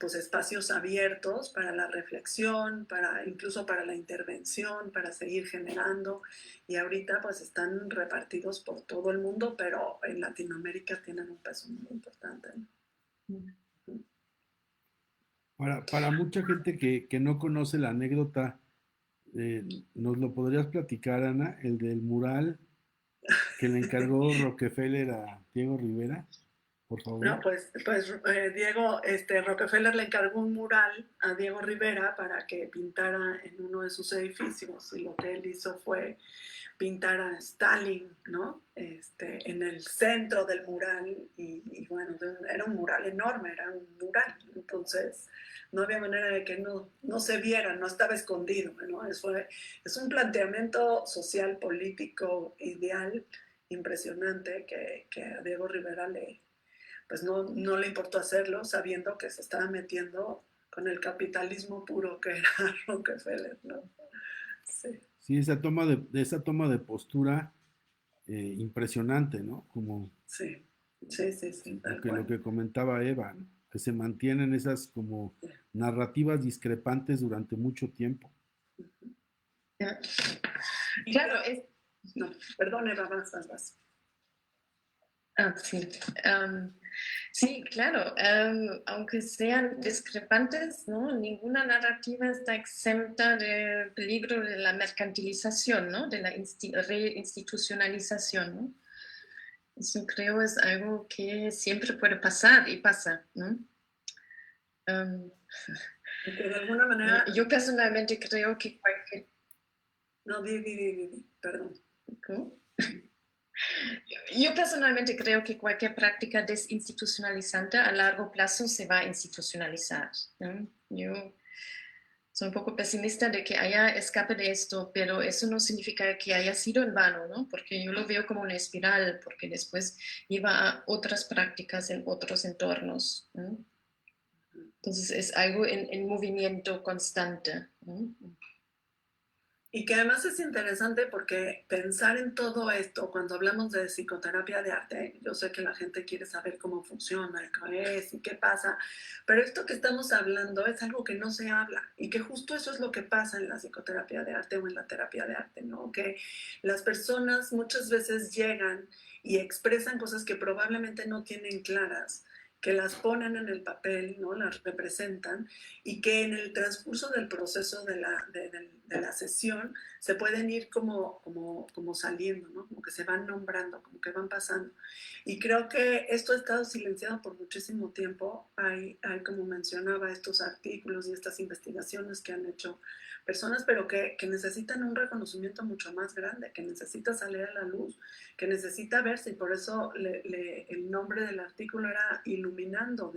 pues espacios abiertos para la reflexión, incluso para la intervención, para seguir generando, y ahorita pues están repartidos por todo el mundo, pero en Latinoamérica tienen un peso muy importante, ¿no? Para mucha gente que no conoce la anécdota, ¿nos lo podrías platicar, Ana? El del mural que le encargó Rockefeller a Diego Rivera, por No, favor. pues Diego, Rockefeller le encargó un mural a Diego Rivera para que pintara en uno de sus edificios, y lo que él hizo fue pintar a Stalin, ¿no? En el centro del mural, y bueno, era un mural enorme, era un mural, entonces no había manera de que no se viera, no estaba escondido, ¿no? Es un planteamiento social, político, ideal, impresionante, que a Diego Rivera pues no le importó hacerlo, sabiendo que se estaba metiendo con el capitalismo puro que era Rockefeller, ¿no? Sí. Sí, esa toma de postura impresionante, ¿no? Como Sí, sí, sí, sí, tal lo cual. que comentaba Eva, ¿no? Que se mantienen esas como narrativas discrepantes durante mucho tiempo. Claro, No, perdón, Eva, vas. Sí. Sí, claro, aunque sean discrepantes, ¿no? Ninguna narrativa está exenta del peligro de la mercantilización, ¿no? De la reinstitucionalización, ¿no? Eso creo es algo que siempre puede pasar y pasa, ¿no? Que de alguna manera... Yo personalmente creo que cualquier... No, perdón. ¿Cómo? Yo personalmente creo que cualquier práctica desinstitucionalizante a largo plazo se va a institucionalizar, ¿no? Yo soy un poco pesimista de que haya escape de esto, pero eso no significa que haya sido en vano, ¿no? Porque yo lo veo como una espiral, porque después lleva a otras prácticas en otros entornos, ¿no? Entonces es algo en movimiento constante, ¿no? Y que además es interesante porque pensar en todo esto, cuando hablamos de psicoterapia de arte, yo sé que la gente quiere saber cómo funciona, qué es y qué pasa, pero esto que estamos hablando es algo que no se habla, y que justo eso es lo que pasa en la psicoterapia de arte o en la terapia de arte, ¿no? Que las personas muchas veces llegan y expresan cosas que probablemente no tienen claras, que las ponen en el papel, ¿no? Las representan, y que en el transcurso del proceso de la sesión se pueden ir como saliendo, ¿no? Como que se van nombrando, como que van pasando. Y creo que esto ha estado silenciado por muchísimo tiempo. Hay, como mencionaba, estos artículos y estas investigaciones que han hecho personas, pero que necesitan un reconocimiento mucho más grande, que necesita salir a la luz, que necesita verse, y por eso el nombre del artículo era Iluminando,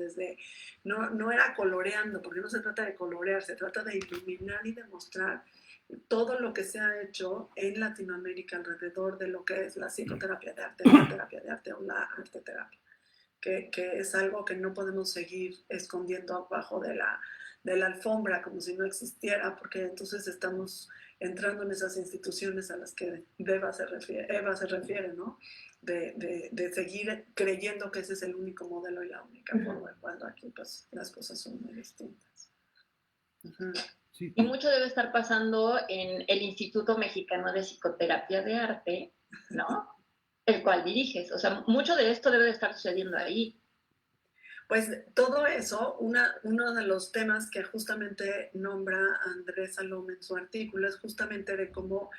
no era coloreando, porque no se trata de colorear, se trata de iluminar y demostrar todo lo que se ha hecho en Latinoamérica alrededor de lo que es la psicoterapia de arte, la terapia de arte o la arte terapia, que es algo que no podemos seguir escondiendo abajo de la alfombra como si no existiera, porque entonces estamos entrando en esas instituciones a las que Eva se refiere, ¿no? De seguir creyendo que ese es el único modelo y la única forma, cuando aquí pues las cosas son muy distintas. Sí. Y mucho debe estar pasando en el Instituto Mexicano de Psicoterapia de Arte, ¿no? El cual diriges. O sea, mucho de esto debe de estar sucediendo ahí. Pues todo eso, uno de los temas que justamente nombra Andrés Salom en su artículo es justamente de cómo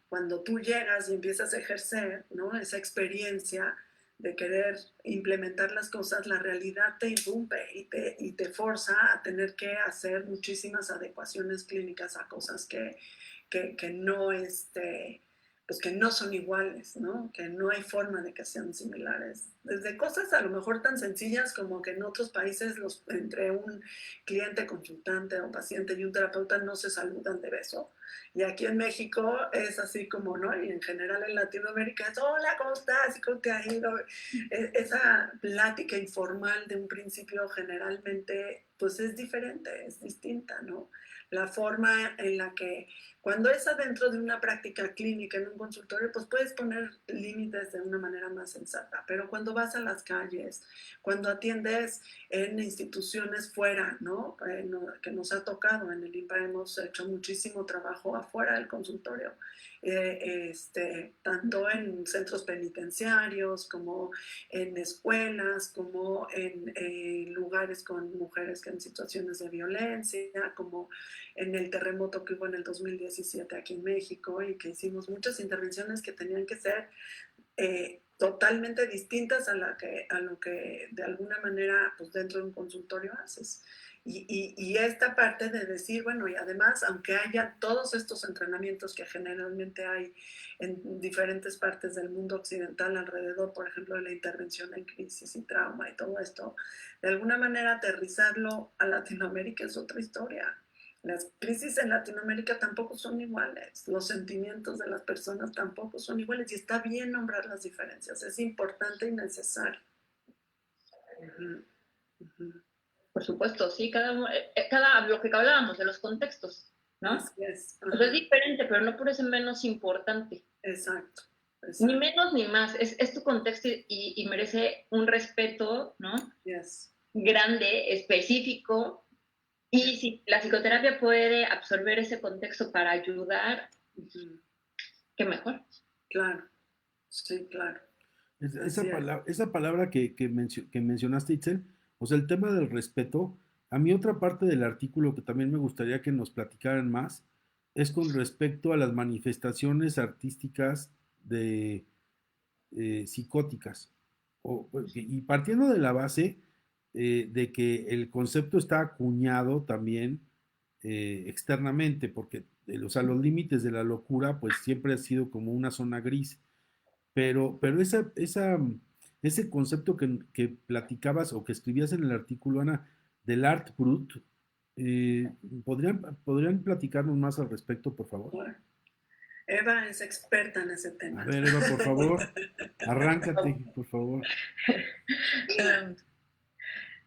cuando tú llegas y empiezas a ejercer, ¿no? Esa experiencia de querer implementar las cosas, la realidad te irrumpe y te forza a tener que hacer muchísimas adecuaciones clínicas a cosas que no, pues que no son iguales, ¿no? Que no hay forma de que sean similares. Desde cosas a lo mejor tan sencillas como que en otros países entre un cliente, consultante o paciente y un terapeuta no se saludan de beso. Y aquí en México es así como, ¿no? Y en general en Latinoamérica es, hola, ¿cómo estás? ¿Y cómo te ha ido? Esa plática informal de un principio generalmente, pues es diferente, es distinta, ¿no? La forma en la que cuando es adentro de una práctica clínica en un consultorio, pues puedes poner límites de una manera más sensata, pero cuando vas a las calles, cuando atiendes en instituciones fuera, ¿no? Que nos ha tocado en el INPA, hemos hecho muchísimo trabajo afuera del consultorio, tanto en centros penitenciarios, como en escuelas, como en lugares con mujeres que en situaciones de violencia, como en el terremoto que hubo en el 2017 aquí en México y que hicimos muchas intervenciones que tenían que ser totalmente distintas a lo que de alguna manera pues dentro de un consultorio haces. Y esta parte de decir, bueno, y además, aunque haya todos estos entrenamientos que generalmente hay en diferentes partes del mundo occidental alrededor, por ejemplo, de la intervención en crisis y trauma y todo esto, de alguna manera aterrizarlo a Latinoamérica es otra historia. Las crisis en Latinoamérica tampoco son iguales, los sentimientos de las personas tampoco son iguales y está bien nombrar las diferencias, es importante y necesario. Uh-huh. Uh-huh. Por supuesto, sí, lo que hablábamos de los contextos, ¿no? Así es. Uh-huh. O sea, es diferente, pero no por eso menos importante. Exacto. Ni menos ni más, es tu contexto y merece un respeto, ¿no? Yes. Grande, específico. Y si la psicoterapia puede absorber ese contexto para ayudar, uh-huh, qué mejor. Claro, sí, claro. Esa palabra que mencionaste, Itzel, o sea, el tema del respeto, a mí otra parte del artículo que también me gustaría que nos platicaran más es con respecto a las manifestaciones artísticas psicóticas. Y partiendo de la base de que el concepto está acuñado también externamente, porque o sea, los límites de la locura pues siempre ha sido como una zona gris, pero ese concepto que platicabas o que escribías en el artículo, Ana, del art brut, ¿podrían platicarnos más al respecto, por favor? Bueno, Eva es experta en ese tema. A ver, Eva, por favor, arráncate, por favor.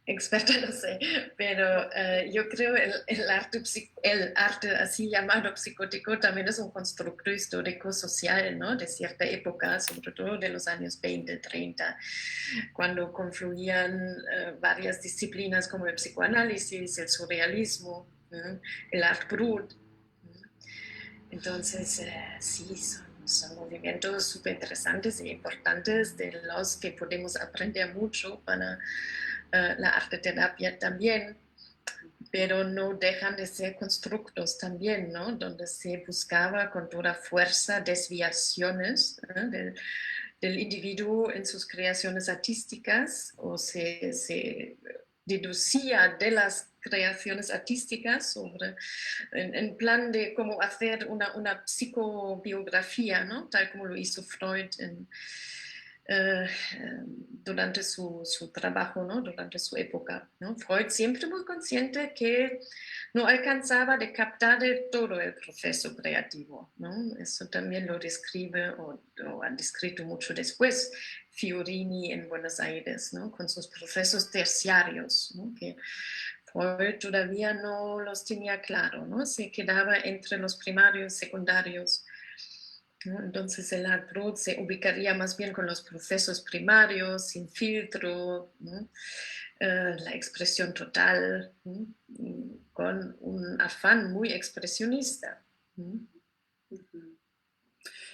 Experta no sé, pero yo creo el arte así llamado psicótico también es un constructo histórico social, ¿no? De cierta época, sobre todo de los años 20, 30, cuando confluían varias disciplinas como el psicoanálisis, el surrealismo, el art brut. Entonces, sí, son movimientos súper interesantes e importantes de los que podemos aprender mucho para la arteterapia también, pero no dejan de ser constructos también, ¿no? Donde se buscaba con toda fuerza desviaciones del individuo en sus creaciones artísticas o se deducía de las creaciones artísticas en plan de cómo hacer una psicobiografía, ¿no? Tal como lo hizo Freud durante su trabajo, ¿no? Durante su época, ¿no? Freud siempre muy consciente que no alcanzaba de captar de todo el proceso creativo, ¿no? Eso también lo describe o ha descrito mucho después Fiorini en Buenos Aires, ¿no? Con sus procesos terciarios, ¿no? Que Freud todavía no los tenía claro, ¿no? Se quedaba entre los primarios, secundarios, ¿no? Entonces el art brut se ubicaría más bien con los procesos primarios, sin filtro, ¿no? La expresión total, ¿no? Con un afán muy expresionista, ¿no?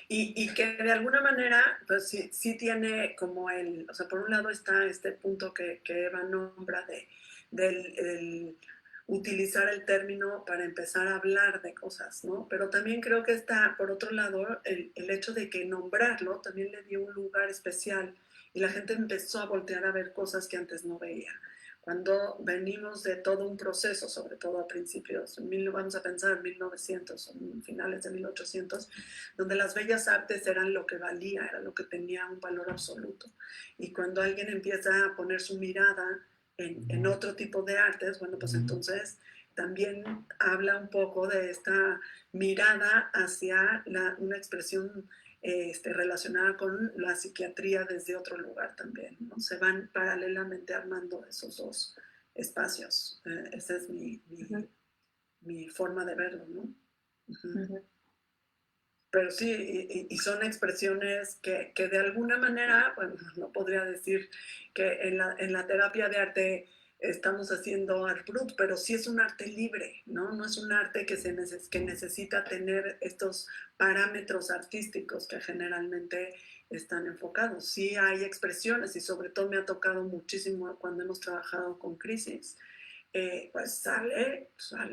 Y que de alguna manera, pues sí tiene como o sea, por un lado está este punto que Eva nombra del utilizar el término para empezar a hablar de cosas, ¿no? Pero también creo que está, por otro lado, el hecho de que nombrarlo también le dio un lugar especial y la gente empezó a voltear a ver cosas que antes no veía. cuando venimos de todo un proceso, sobre todo a principios, vamos a pensar en 1900, en finales de 1800, donde las bellas artes eran lo que valía, era lo que tenía un valor absoluto. Y cuando alguien empieza a poner su mirada en otro tipo de artes, bueno, pues entonces también habla un poco de esta mirada hacia una expresión relacionada con la psiquiatría desde otro lugar también, ¿no? Se van paralelamente armando esos dos espacios. Esa es mi forma de verlo, ¿no? Pero sí, y son expresiones que de alguna manera, bueno, no podría decir que en la terapia de arte estamos haciendo art brut, pero sí es un arte libre, ¿no? No es un arte que necesita tener estos parámetros artísticos que generalmente están enfocados. Sí hay expresiones y sobre todo me ha tocado muchísimo cuando hemos trabajado con crisis. Pues sale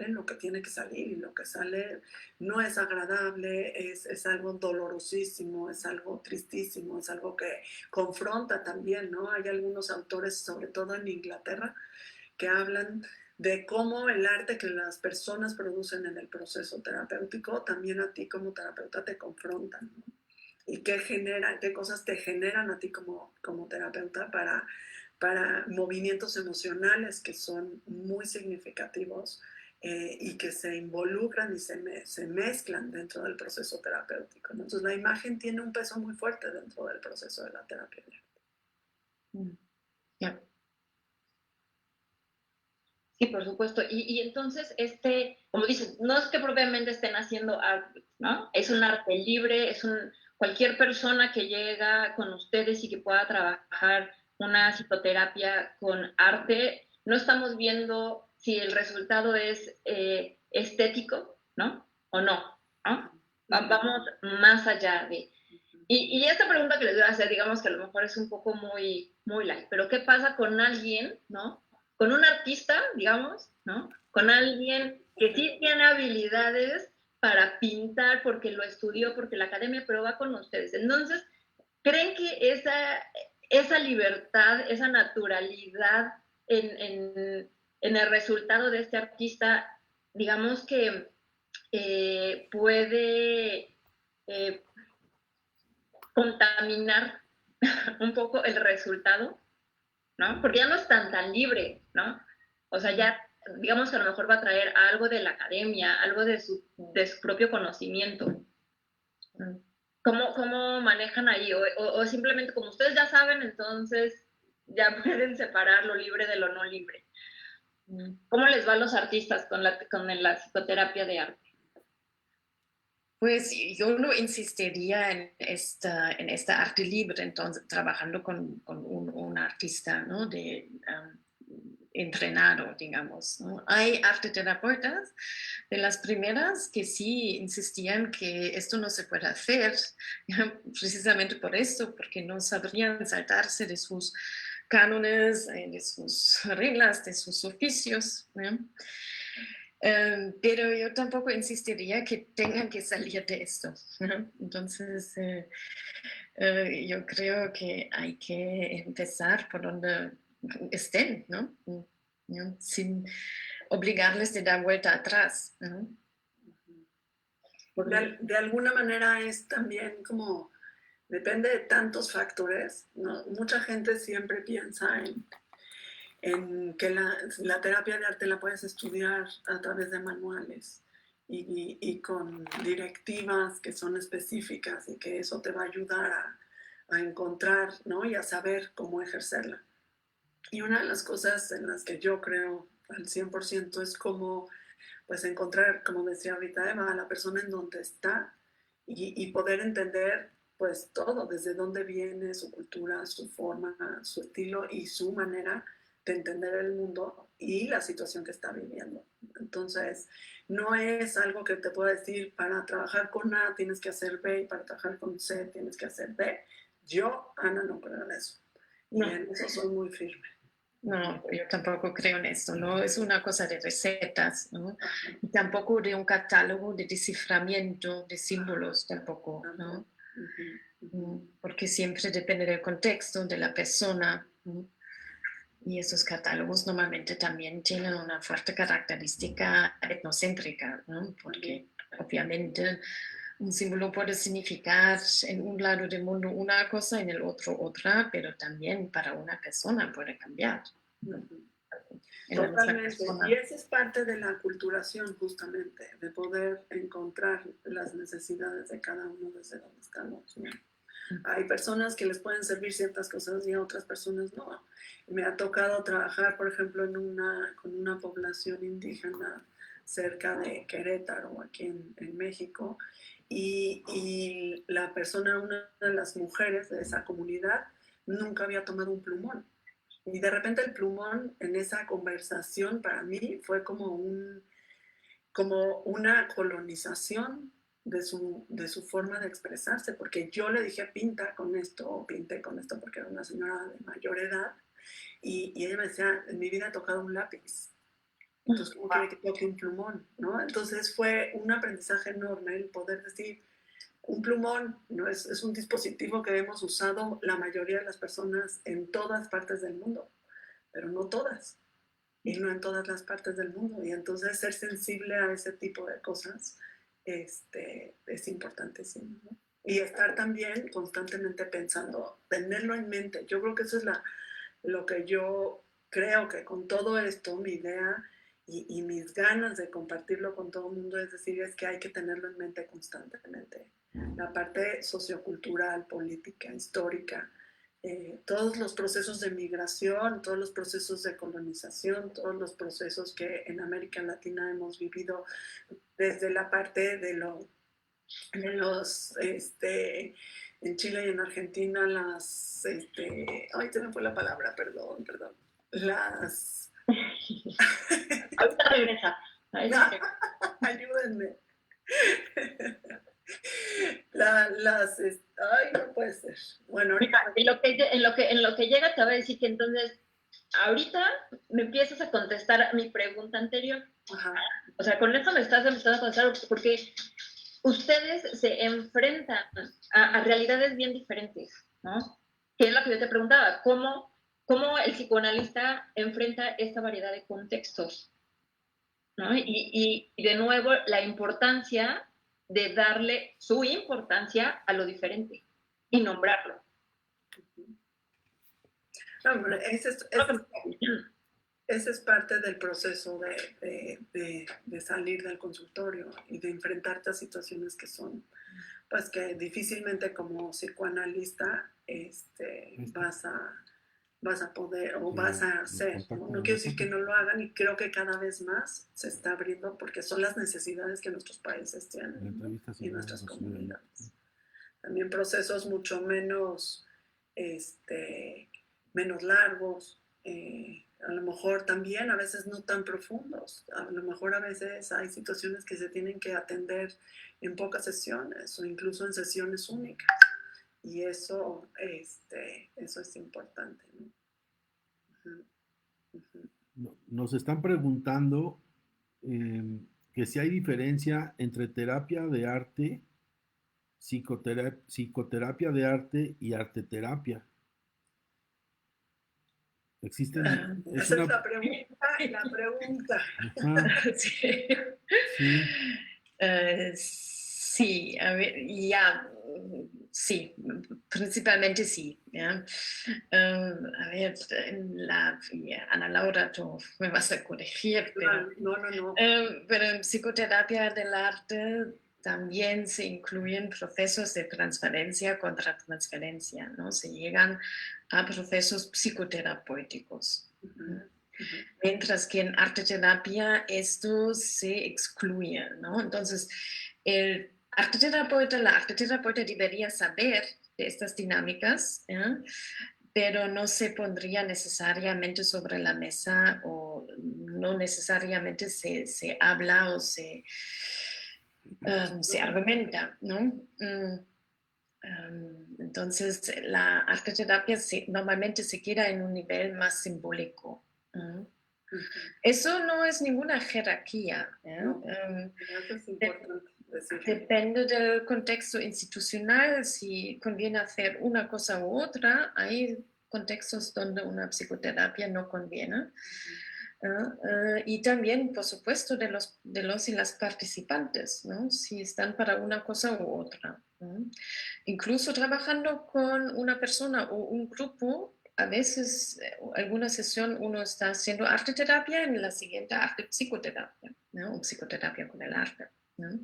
lo que tiene que salir y lo que sale no es agradable, es algo dolorosísimo, es algo tristísimo, es algo que confronta también, ¿no? Hay algunos autores, sobre todo en Inglaterra, que hablan de cómo el arte que las personas producen en el proceso terapéutico también a ti como terapeuta te confrontan, ¿no? Y qué cosas te generan a ti como terapeuta para movimientos emocionales que son muy significativos y que se involucran y se mezclan dentro del proceso terapéutico, ¿no? Entonces la imagen tiene un peso muy fuerte dentro del proceso de la terapia. Yeah. Sí, por supuesto. Y entonces, como dices, no es que propiamente estén haciendo arte, ¿no? Es un arte libre, cualquier persona que llega con ustedes y que pueda trabajar una psicoterapia con arte, no estamos viendo si el resultado es estético, ¿no? O no, ¿no? Vamos más allá de... Y esta pregunta que les voy a hacer, digamos que a lo mejor es un poco muy, muy light, pero ¿qué pasa con alguien, ¿no? Con un artista, digamos, ¿no? Con alguien que sí tiene habilidades para pintar porque lo estudió, porque la academia, pero va con ustedes. Entonces, ¿creen que esa libertad, esa naturalidad en el resultado de este artista, digamos que puede contaminar un poco el resultado, ¿no? Porque ya no es tan libre, ¿no? O sea, ya digamos que a lo mejor va a traer algo de la academia, algo de su propio conocimiento. ¿Cómo manejan ahí? O simplemente como ustedes ya saben, entonces ya pueden separar lo libre de lo no libre. ¿Cómo les va a los artistas con la psicoterapia de arte? Pues yo no insistiría en esta arte libre, entonces trabajando con un artista, ¿no? Entrenado, digamos, ¿no? Hay arteterapeutas de las primeras que sí insistían que esto no se puede hacer, precisamente por esto, porque no sabrían saltarse de sus cánones, de sus reglas, de sus oficios, ¿no? Pero yo tampoco insistiría que tengan que salir de esto, ¿no? Entonces, yo creo que hay que empezar por donde estén, ¿no? Sin obligarles de dar vuelta atrás, ¿no? De alguna manera es también como, depende de tantos factores, ¿no? Mucha gente siempre piensa en que la terapia de arte la puedes estudiar a través de manuales y con directivas que son específicas y que eso te va a ayudar a encontrar, ¿no? Y a saber cómo ejercerla. Y una de las cosas en las que yo creo al 100% es como, pues encontrar, como decía ahorita Eva, a la persona en donde está y poder entender pues todo, desde dónde viene su cultura, su forma, su estilo y su manera de entender el mundo y la situación que está viviendo. Entonces, no es algo que te pueda decir, para trabajar con A tienes que hacer B y para trabajar con C tienes que hacer D. Yo, Ana, no creo en eso. Y no. En eso soy muy firme. No, yo tampoco creo en esto, no es una cosa de recetas, ¿no? Y tampoco de un catálogo de desciframiento de símbolos, tampoco, ¿no? Porque siempre depende del contexto, de la persona, ¿no? Y esos catálogos normalmente también tienen una fuerte característica etnocéntrica, ¿no? Porque obviamente un símbolo puede significar en un lado del mundo una cosa, en el otro otra, pero también para una persona puede cambiar, ¿no? En la misma Totalmente. persona. Y esa es parte de la aculturación, justamente, de poder encontrar las necesidades de cada uno desde donde estamos, ¿no? Hay personas que les pueden servir ciertas cosas y a otras personas no. Me ha tocado trabajar, por ejemplo, con una población indígena cerca de Querétaro, aquí en México, y la persona, una de las mujeres de esa comunidad, nunca había tomado un plumón. Y de repente el plumón en esa conversación para mí fue como una colonización de su forma de expresarse, porque yo le dije pinta con esto, o pinté con esto, porque era una señora de mayor edad, y ella me decía, en mi vida he tocado un lápiz. Entonces, ¿cómo quiere que toque un plumón? ¿No? Entonces fue un aprendizaje enorme el poder decir, un plumón, ¿no? Es un dispositivo que hemos usado la mayoría de las personas en todas partes del mundo, pero no todas, y no en todas las partes del mundo. Y entonces ser sensible a ese tipo de cosas es importantísimo, ¿no? Y estar también constantemente pensando, tenerlo en mente. Yo creo que eso es lo que yo creo que con todo esto, mi idea y mis ganas de compartirlo con todo el mundo, es decir, es que hay que tenerlo en mente constantemente. La parte sociocultural, política, histórica, todos los procesos de migración, todos los procesos de colonización, todos los procesos que en América Latina hemos vivido desde la parte de los, en Chile y en Argentina, ay, se me fue la palabra, perdón, Ahorita regresa. ayúdenme. Ay, no puede ser. Bueno, Mira, en lo que llega te voy a decir que entonces, ahorita me empiezas a contestar mi pregunta anterior. Ajá. O sea, con eso me estás empezando a contestar porque ustedes se enfrentan a realidades bien diferentes, ¿no? Que es lo que yo te preguntaba, ¿cómo el psicoanalista enfrenta esta variedad de contextos? ¿No? Y de nuevo, la importancia de darle su importancia a lo diferente y nombrarlo. No, ese es parte del proceso de salir del consultorio y de enfrentarte a situaciones que son, pues que difícilmente como psicoanalista vas a poder o vas a hacer. ¿No? No quiero decir que no lo hagan, y creo que cada vez más se está abriendo porque son las necesidades que nuestros países tienen, ¿no? Y nuestras comunidades. También procesos mucho menos, menos largos, a lo mejor también a veces no tan profundos, a lo mejor a veces hay situaciones que se tienen que atender en pocas sesiones o incluso en sesiones únicas, y eso es importante, ¿no? Uh-huh. Uh-huh. Nos están preguntando que si hay diferencia entre terapia de arte, psicoterapia de arte y arteterapia. Existen. Esa es la pregunta y la pregunta. Sí. Sí. Sí, a ver, ya, sí, principalmente sí. ¿Ya? A ver, Ana Laura, tú me vas a corregir, pero, no. Pero en psicoterapia del arte también se incluyen procesos de transferencia contra transferencia, ¿no? Se llegan a procesos psicoterapéuticos. Uh-huh. Mientras que en arteterapia esto se excluye, ¿no? Entonces, la arteterapeuta debería saber de estas dinámicas, ¿eh? Pero no se pondría necesariamente sobre la mesa o no necesariamente se habla o se argumenta, ¿no? Entonces, la arteterapia normalmente se queda en un nivel más simbólico. Eso no es ninguna jerarquía. No, eso es importante decirlo. Depende del contexto institucional, si conviene hacer una cosa u otra, hay contextos donde una psicoterapia no conviene. Y también, por supuesto, de los y las participantes, ¿no? Si están para una cosa u otra, ¿no? Incluso trabajando con una persona o un grupo, a veces, alguna sesión uno está haciendo arte terapia, en la siguiente arte psicoterapia, ¿no? O psicoterapia con el arte, ¿no?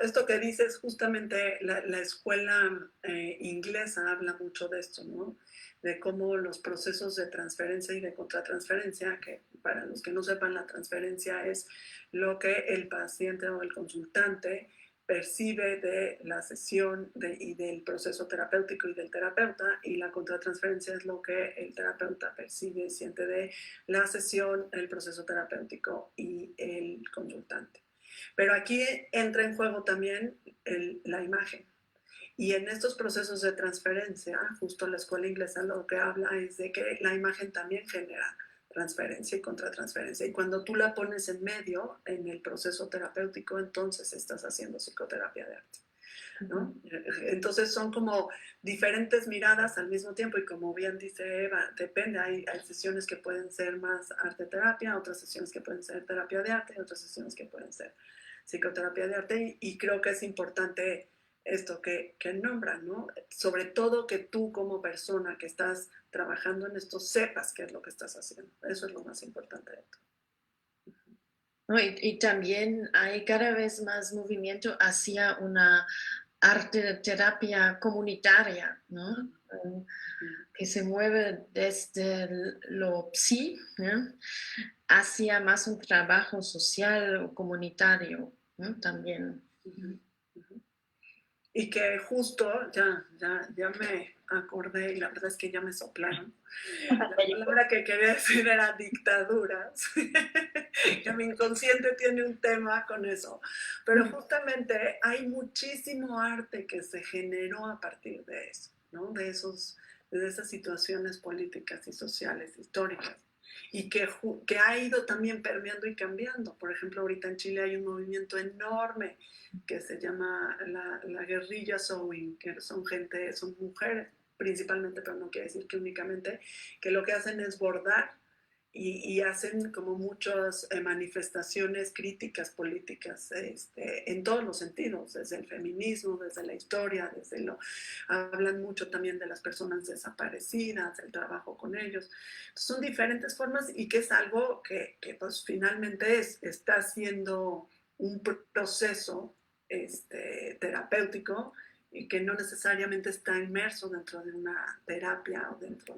Esto que dices, justamente la escuela inglesa habla mucho de esto, ¿no? De cómo los procesos de transferencia y de contratransferencia, que para los que no sepan, la transferencia es lo que el paciente o el consultante percibe de la sesión y del proceso terapéutico y del terapeuta, y la contratransferencia es lo que el terapeuta percibe y siente de la sesión, el proceso terapéutico y el consultante. Pero aquí entra en juego también la imagen. Y en estos procesos de transferencia, justo la escuela inglesa lo que habla es de que la imagen también genera transferencia y contratransferencia. Y cuando tú la pones en medio, en el proceso terapéutico, entonces estás haciendo psicoterapia de arte, ¿no? Entonces son como diferentes miradas al mismo tiempo, y como bien dice Eva, depende, hay sesiones que pueden ser más arte terapia, otras sesiones que pueden ser terapia de arte, otras sesiones que pueden ser psicoterapia de arte, y creo que es importante esto que nombran, ¿no? Sobre todo que tú como persona que estás trabajando en esto sepas qué es lo que estás haciendo. Eso es lo más importante de esto. ¿No? Y también hay cada vez más movimiento hacia una arte terapia comunitaria, ¿no? Que se mueve desde lo psi, ¿no? Hacia más un trabajo social o comunitario, ¿no? También. Y que justo, ya me acordé, y la verdad es que ya me soplaron. La palabra que quería decir era dictaduras. Que mi inconsciente tiene un tema con eso. Pero justamente hay muchísimo arte que se generó a partir de eso, ¿no? De esas situaciones políticas y sociales, históricas. Y que ha ido también permeando y cambiando. Por ejemplo, ahorita en Chile hay un movimiento enorme que se llama la guerrilla sewing, que son mujeres principalmente, pero no quiere decir que únicamente, que lo que hacen es bordar y hacen como muchas manifestaciones críticas políticas en todos los sentidos, desde el feminismo, desde la historia, hablan mucho también de las personas desaparecidas, el trabajo con ellos. Son diferentes formas, y que es algo que pues finalmente está siendo un proceso terapéutico, y que no necesariamente está inmerso dentro de una terapia o dentro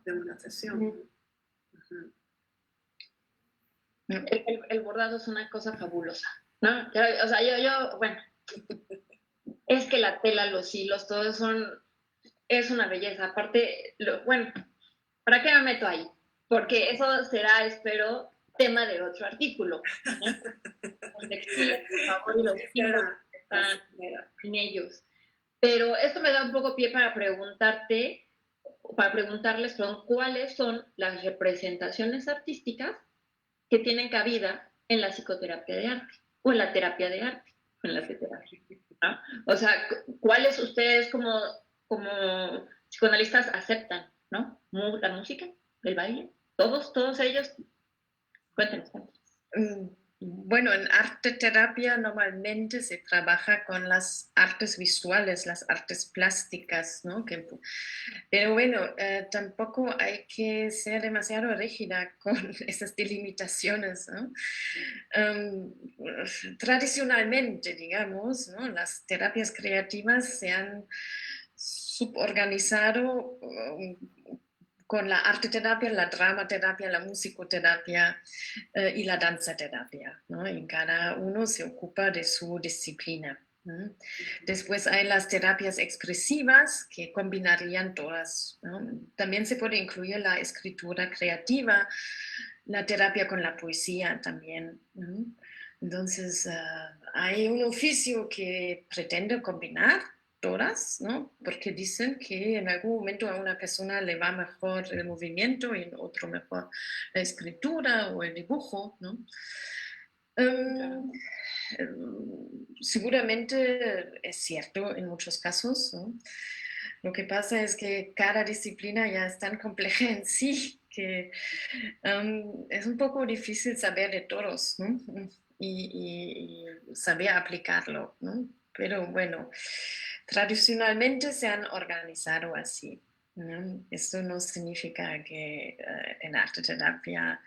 de una sesión. El bordado es una cosa fabulosa, ¿no? O sea, bueno, es que la tela, los hilos, todo es una belleza. Aparte, bueno, ¿para qué me meto ahí? Porque eso será, espero, tema de otro artículo, ¿eh? Los textiles, por favor, y los símbolos que están en ellos. Pero esto me da un poco pie para preguntarles, perdón, cuáles son las representaciones artísticas que tienen cabida en la psicoterapia de arte, o en la terapia de arte, en la terapia, ¿no? O sea, ¿cuáles ustedes como psicoanalistas aceptan, ¿no? La música, el baile, todos ellos, cuéntenos. Bueno, en arte terapia normalmente se trabaja con las artes visuales, las artes plásticas, ¿no? Pero bueno, tampoco hay que ser demasiado rígida con esas delimitaciones, ¿no? Tradicionalmente, digamos, ¿no? Las terapias creativas se han suborganizado con la arte terapia, la dramaterapia, la musicoterapia y la danzaterapia, ¿no? Y cada uno se ocupa de su disciplina. Después hay las terapias expresivas que combinarían todas, ¿no? También se puede incluir la escritura creativa, la terapia con la poesía también, ¿no? Entonces, hay un oficio que pretende combinar todas, ¿no? Porque dicen que en algún momento a una persona le va mejor el movimiento y en otro mejor la escritura o el dibujo, ¿no? Seguramente es cierto en muchos casos, ¿no? Lo que pasa es que cada disciplina ya es tan compleja en sí que es un poco difícil saber de todos, ¿no? Y saber aplicarlo, ¿no? Pero bueno, tradicionalmente se han organizado así, ¿no? Esto no significa que en arte terapia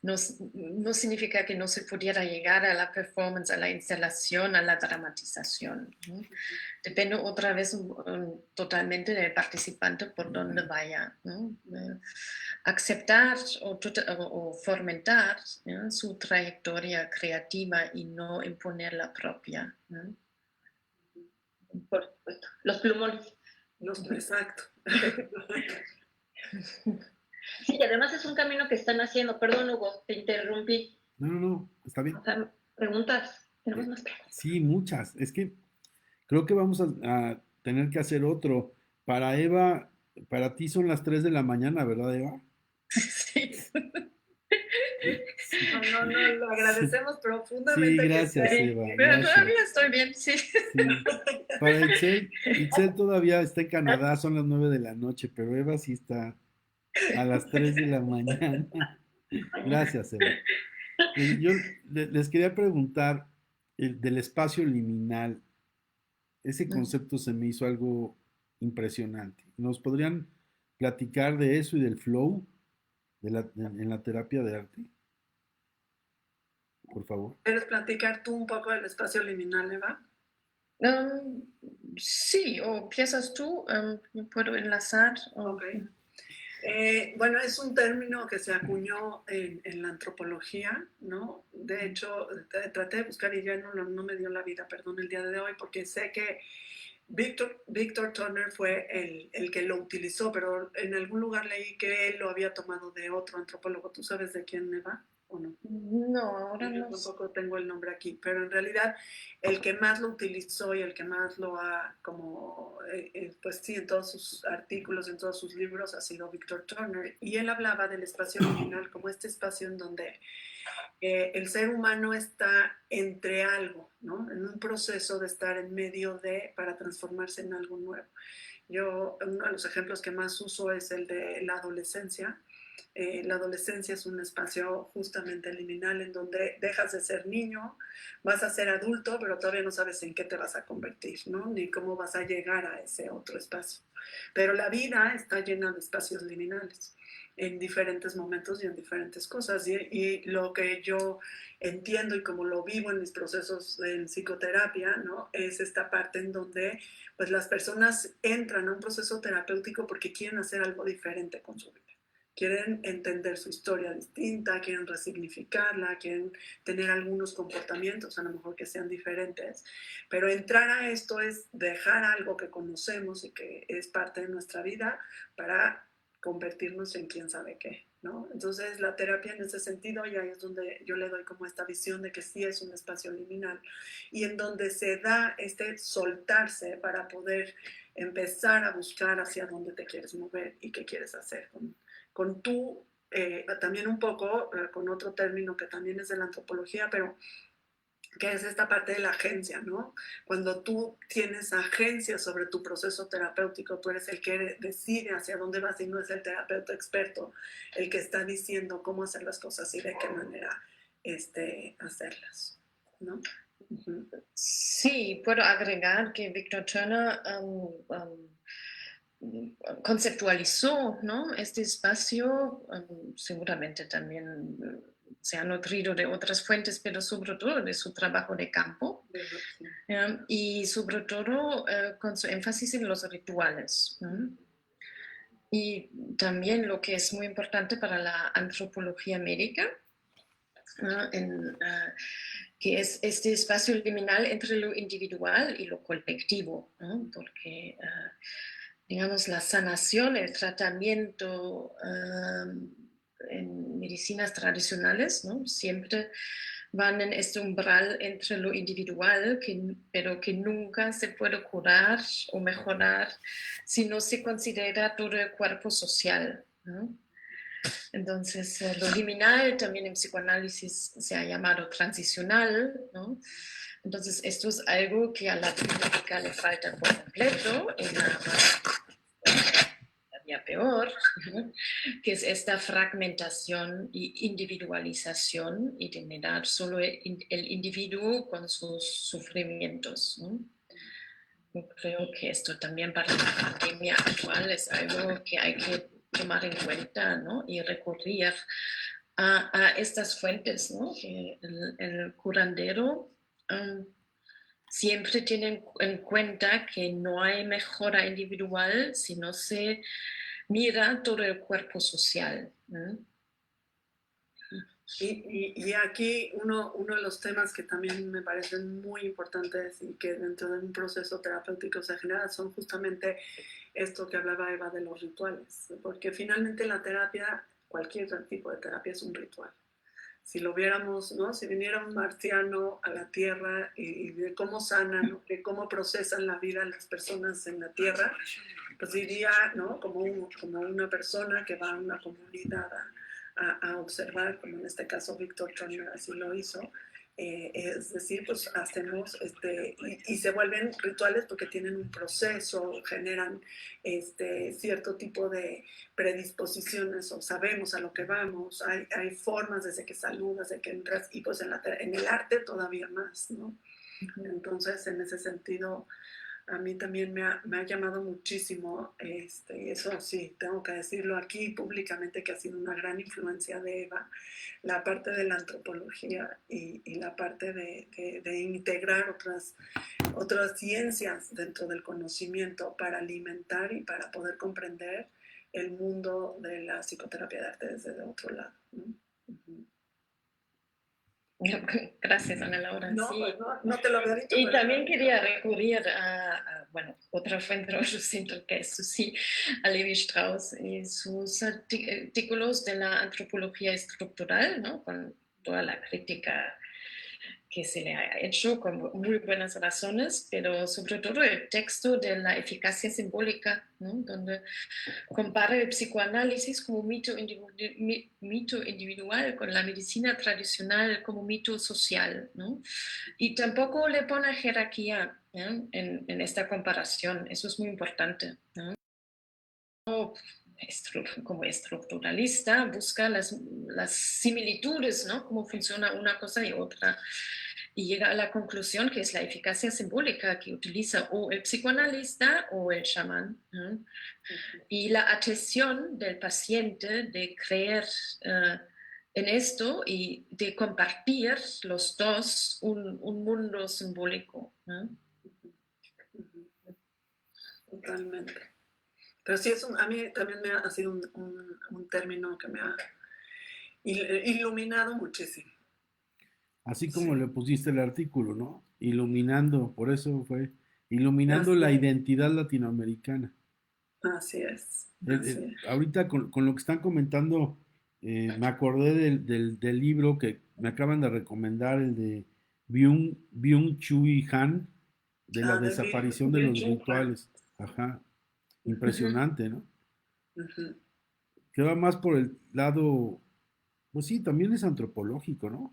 no significa que no se pudiera llegar a la performance, a la instalación, a la dramatización, ¿no? Depende otra vez totalmente del participante por donde vaya, ¿no? Aceptar o fomentar, ¿no?, su trayectoria creativa y no imponer la propia, ¿no? Por supuesto. Los plumones. Exacto. Sí, y además es un camino que están haciendo. Perdón, Hugo, te interrumpí. No, está bien. O sea, preguntas. Tenemos más preguntas. Sí, muchas. Es que creo que vamos a tener que hacer otro. Para Eva, para ti son las 3 de la mañana, ¿verdad, Eva? Sí. Sí, No, lo agradecemos sí, profundamente que gracias, esté. Eva, Pero gracias. todavía estoy bien, sí. Sí. Para Itzel todavía está en Canadá, son las 9 de la noche, pero Eva sí está a las 3 de la mañana. Gracias, Eva. Yo les quería preguntar del espacio liminal. Ese concepto se me hizo algo impresionante. ¿Nos podrían platicar de eso y del flow en la terapia de arte? Por favor. ¿Quieres platicar tú un poco del espacio liminal, Eva? Sí, o empiezas tú, me puedo enlazar. Ok. Bueno, es un término que se acuñó en la antropología, ¿no? De hecho, traté de buscar y ya no me dio la vida, perdón, el día de hoy, porque sé que Victor Turner fue el que lo utilizó, pero en algún lugar leí que él lo había tomado de otro antropólogo. ¿Tú sabes de quién, Eva? ¿O no? No, ahora Yo no sé. tampoco tengo el nombre aquí, pero en realidad el que más lo utilizó y el que más lo ha, como, pues sí, en todos sus artículos, en todos sus libros, ha sido Victor Turner. Y él hablaba del espacio liminal como este espacio en donde el ser humano está entre algo, ¿no? En un proceso de estar en medio de, para transformarse en algo nuevo. Yo, uno de los ejemplos que más uso es el de la adolescencia. La adolescencia es un espacio justamente liminal en donde dejas de ser niño, vas a ser adulto, pero todavía no sabes en qué te vas a convertir, ¿no? Ni cómo vas a llegar a ese otro espacio. Pero la vida está llena de espacios liminales en diferentes momentos y en diferentes cosas. Y lo que yo entiendo y como lo vivo en mis procesos en psicoterapia, ¿no?, es esta parte en donde pues las personas entran a un proceso terapéutico porque quieren hacer algo diferente con su vida. Quieren entender su historia distinta, quieren resignificarla, quieren tener algunos comportamientos a lo mejor que sean diferentes, pero entrar a esto es dejar algo que conocemos y que es parte de nuestra vida para convertirnos en quién sabe qué, ¿no? Entonces la terapia en ese sentido, y ahí es donde yo le doy como esta visión de que sí es un espacio liminal y en donde se da este soltarse para poder empezar a buscar hacia dónde te quieres mover y qué quieres hacer con tú, también un poco con otro término que también es de la antropología, pero que es esta parte de la agencia, ¿no? Cuando tú tienes agencia sobre tu proceso terapéutico, tú eres el que decide hacia dónde vas y no es el terapeuta experto el que está diciendo cómo hacer las cosas y de qué manera hacerlas, ¿no? Uh-huh. Sí, puedo agregar que Victor Turner conceptualizó, ¿no?, este espacio, seguramente también se ha nutrido de otras fuentes, pero sobre todo de su trabajo de campo, y sobre todo con su énfasis en los rituales. Y también lo que es muy importante para la antropología médica, que es este espacio liminal entre lo individual y lo colectivo, ¿no? Porque digamos, la sanación, el tratamiento en medicinas tradicionales, ¿no?, siempre van en este umbral entre lo individual, pero que nunca se puede curar o mejorar si no se considera todo el cuerpo social, ¿no? Entonces, lo liminal también en psicoanálisis se ha llamado transicional, ¿no? Entonces, esto es algo que a la técnica le falta por completo en la peor, que es esta fragmentación y individualización y de mirar solo el individuo con sus sufrimientos, ¿no? Yo creo que esto también para la pandemia actual es algo que hay que tomar en cuenta, ¿no? Y recurrir a estas fuentes, ¿no? Que el curandero siempre tiene en cuenta que no hay mejora individual si no se mira todo el cuerpo social, ¿no? Y aquí uno de los temas que también me parecen muy importantes y que dentro de un proceso terapéutico se genera son justamente esto que hablaba Eva de los rituales, porque finalmente la terapia, cualquier tipo de terapia es un ritual. Si lo viéramos, ¿no? Si viniera un marciano a la Tierra y de cómo sanan, ¿no? De cómo procesan la vida las personas en la Tierra, pues diría, ¿no? Como una persona que va a una comunidad a observar, como en este caso Víctor Turner así lo hizo, es decir, pues hacemos, y se vuelven rituales porque tienen un proceso, generan cierto tipo de predisposiciones o sabemos a lo que vamos, hay formas desde que saludas, de que entras, y pues en el arte todavía más, ¿no? Entonces, en ese sentido, a mí también me ha llamado muchísimo, eso sí, tengo que decirlo aquí públicamente, que ha sido una gran influencia de Eva, la parte de la antropología y la parte de integrar otras ciencias dentro del conocimiento para alimentar y para poder comprender el mundo de la psicoterapia de arte desde otro lado, ¿no? Uh-huh. Gracias, Ana Laura. No, sí. pues no te lo había dicho. Y también quería recurrir bueno, otra fuente, yo siento que es sí, a Levi Strauss y sus artículos de la antropología estructural, ¿no? Con toda la crítica que se le ha hecho con muy buenas razones, pero sobre todo el texto de la eficacia simbólica, ¿no? Donde compara el psicoanálisis como mito individual con la medicina tradicional como mito social, ¿no? Y tampoco le pone jerarquía, ¿no? en esta comparación, eso es muy importante, ¿no? Como estructuralista busca las similitudes, ¿no? Cómo funciona una cosa y otra, y llega a la conclusión que es la eficacia simbólica que utiliza o el psicoanalista o el chamán, ¿no? Y la atención del paciente de creer en esto y de compartir los dos un mundo simbólico, ¿no? Totalmente. Pero sí, a mí también me ha sido un término que me ha iluminado muchísimo. Así como le pusiste el artículo, ¿no? Iluminando, por eso fue, iluminando Así la es. identidad latinoamericana. Así es. Ahorita con lo que están comentando, me acordé del libro que me acaban de recomendar, el de Byung-Chul Han, de la desaparición de los rituales. Ajá, impresionante, ¿no? Uh-huh. Que va más por el lado, pues sí, también es antropológico, ¿no?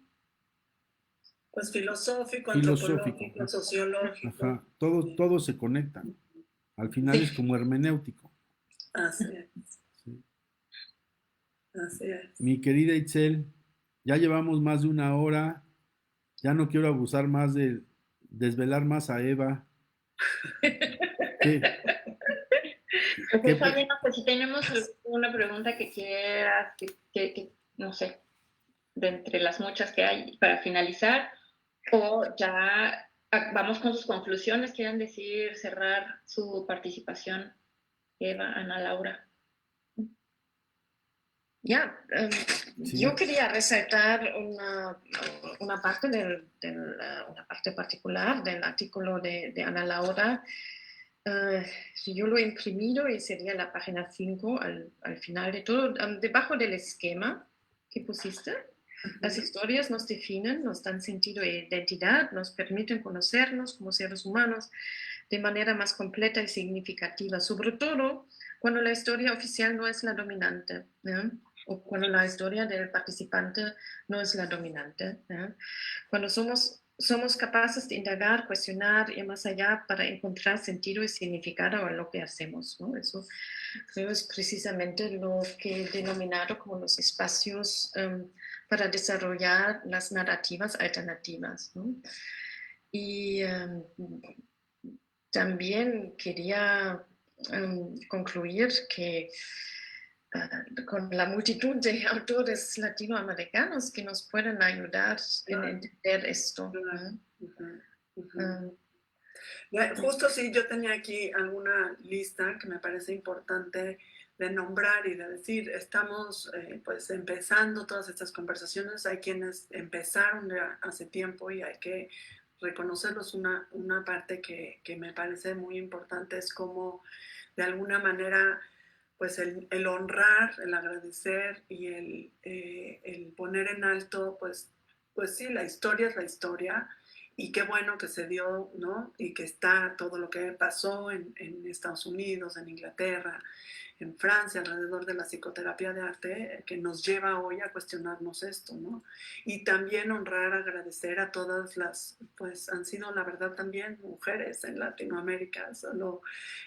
Pues filosófico, Filosófico, antropológico, sociológico. ajá, todo se conecta. Al final es como hermenéutico. Así es. Sí. Así es. Mi querida Itzel, ya llevamos más de una hora. Ya no quiero abusar más de desvelar más a Eva. ¿Qué? Pues está bien, no sé, si tenemos alguna pregunta que quieras, que no sé, de entre las muchas que hay para finalizar, o ya vamos con sus conclusiones, quieran decir, cerrar su participación, Eva, Ana Laura. Ya, Sí. yo quería resaltar una parte una parte particular del artículo de Ana Laura. Yo lo he imprimido y sería la página 5 al final de todo, debajo del esquema que pusiste. Las historias nos definen, nos dan sentido e identidad, nos permiten conocernos como seres humanos de manera más completa y significativa, sobre todo cuando la historia oficial no es la dominante, ¿eh? O cuando la historia del participante no es la dominante, ¿eh? Cuando somos somos capaces de indagar, cuestionar, ir más allá para encontrar sentido y significado en lo que hacemos, ¿no? Eso creo es precisamente lo que he denominado como los espacios para desarrollar las narrativas alternativas, ¿no? Y también quería concluir que con la multitud de autores latinoamericanos que nos pueden ayudar en entender esto. Justo sí, yo tenía aquí alguna lista que me parece importante de nombrar y de decir, estamos pues empezando todas estas conversaciones, hay quienes empezaron hace tiempo y hay que reconocerlos. Una parte que me parece muy importante es como de alguna manera pues el honrar, el agradecer y el poner en alto pues sí, la historia es la historia. Y qué bueno que se dio, ¿no? Y que está todo lo que pasó en Estados Unidos, en Inglaterra, en Francia, alrededor de la psicoterapia de arte, que nos lleva hoy a cuestionarnos esto, ¿no? Y también honrar, agradecer a todas las, pues han sido la verdad también mujeres en Latinoamérica, solo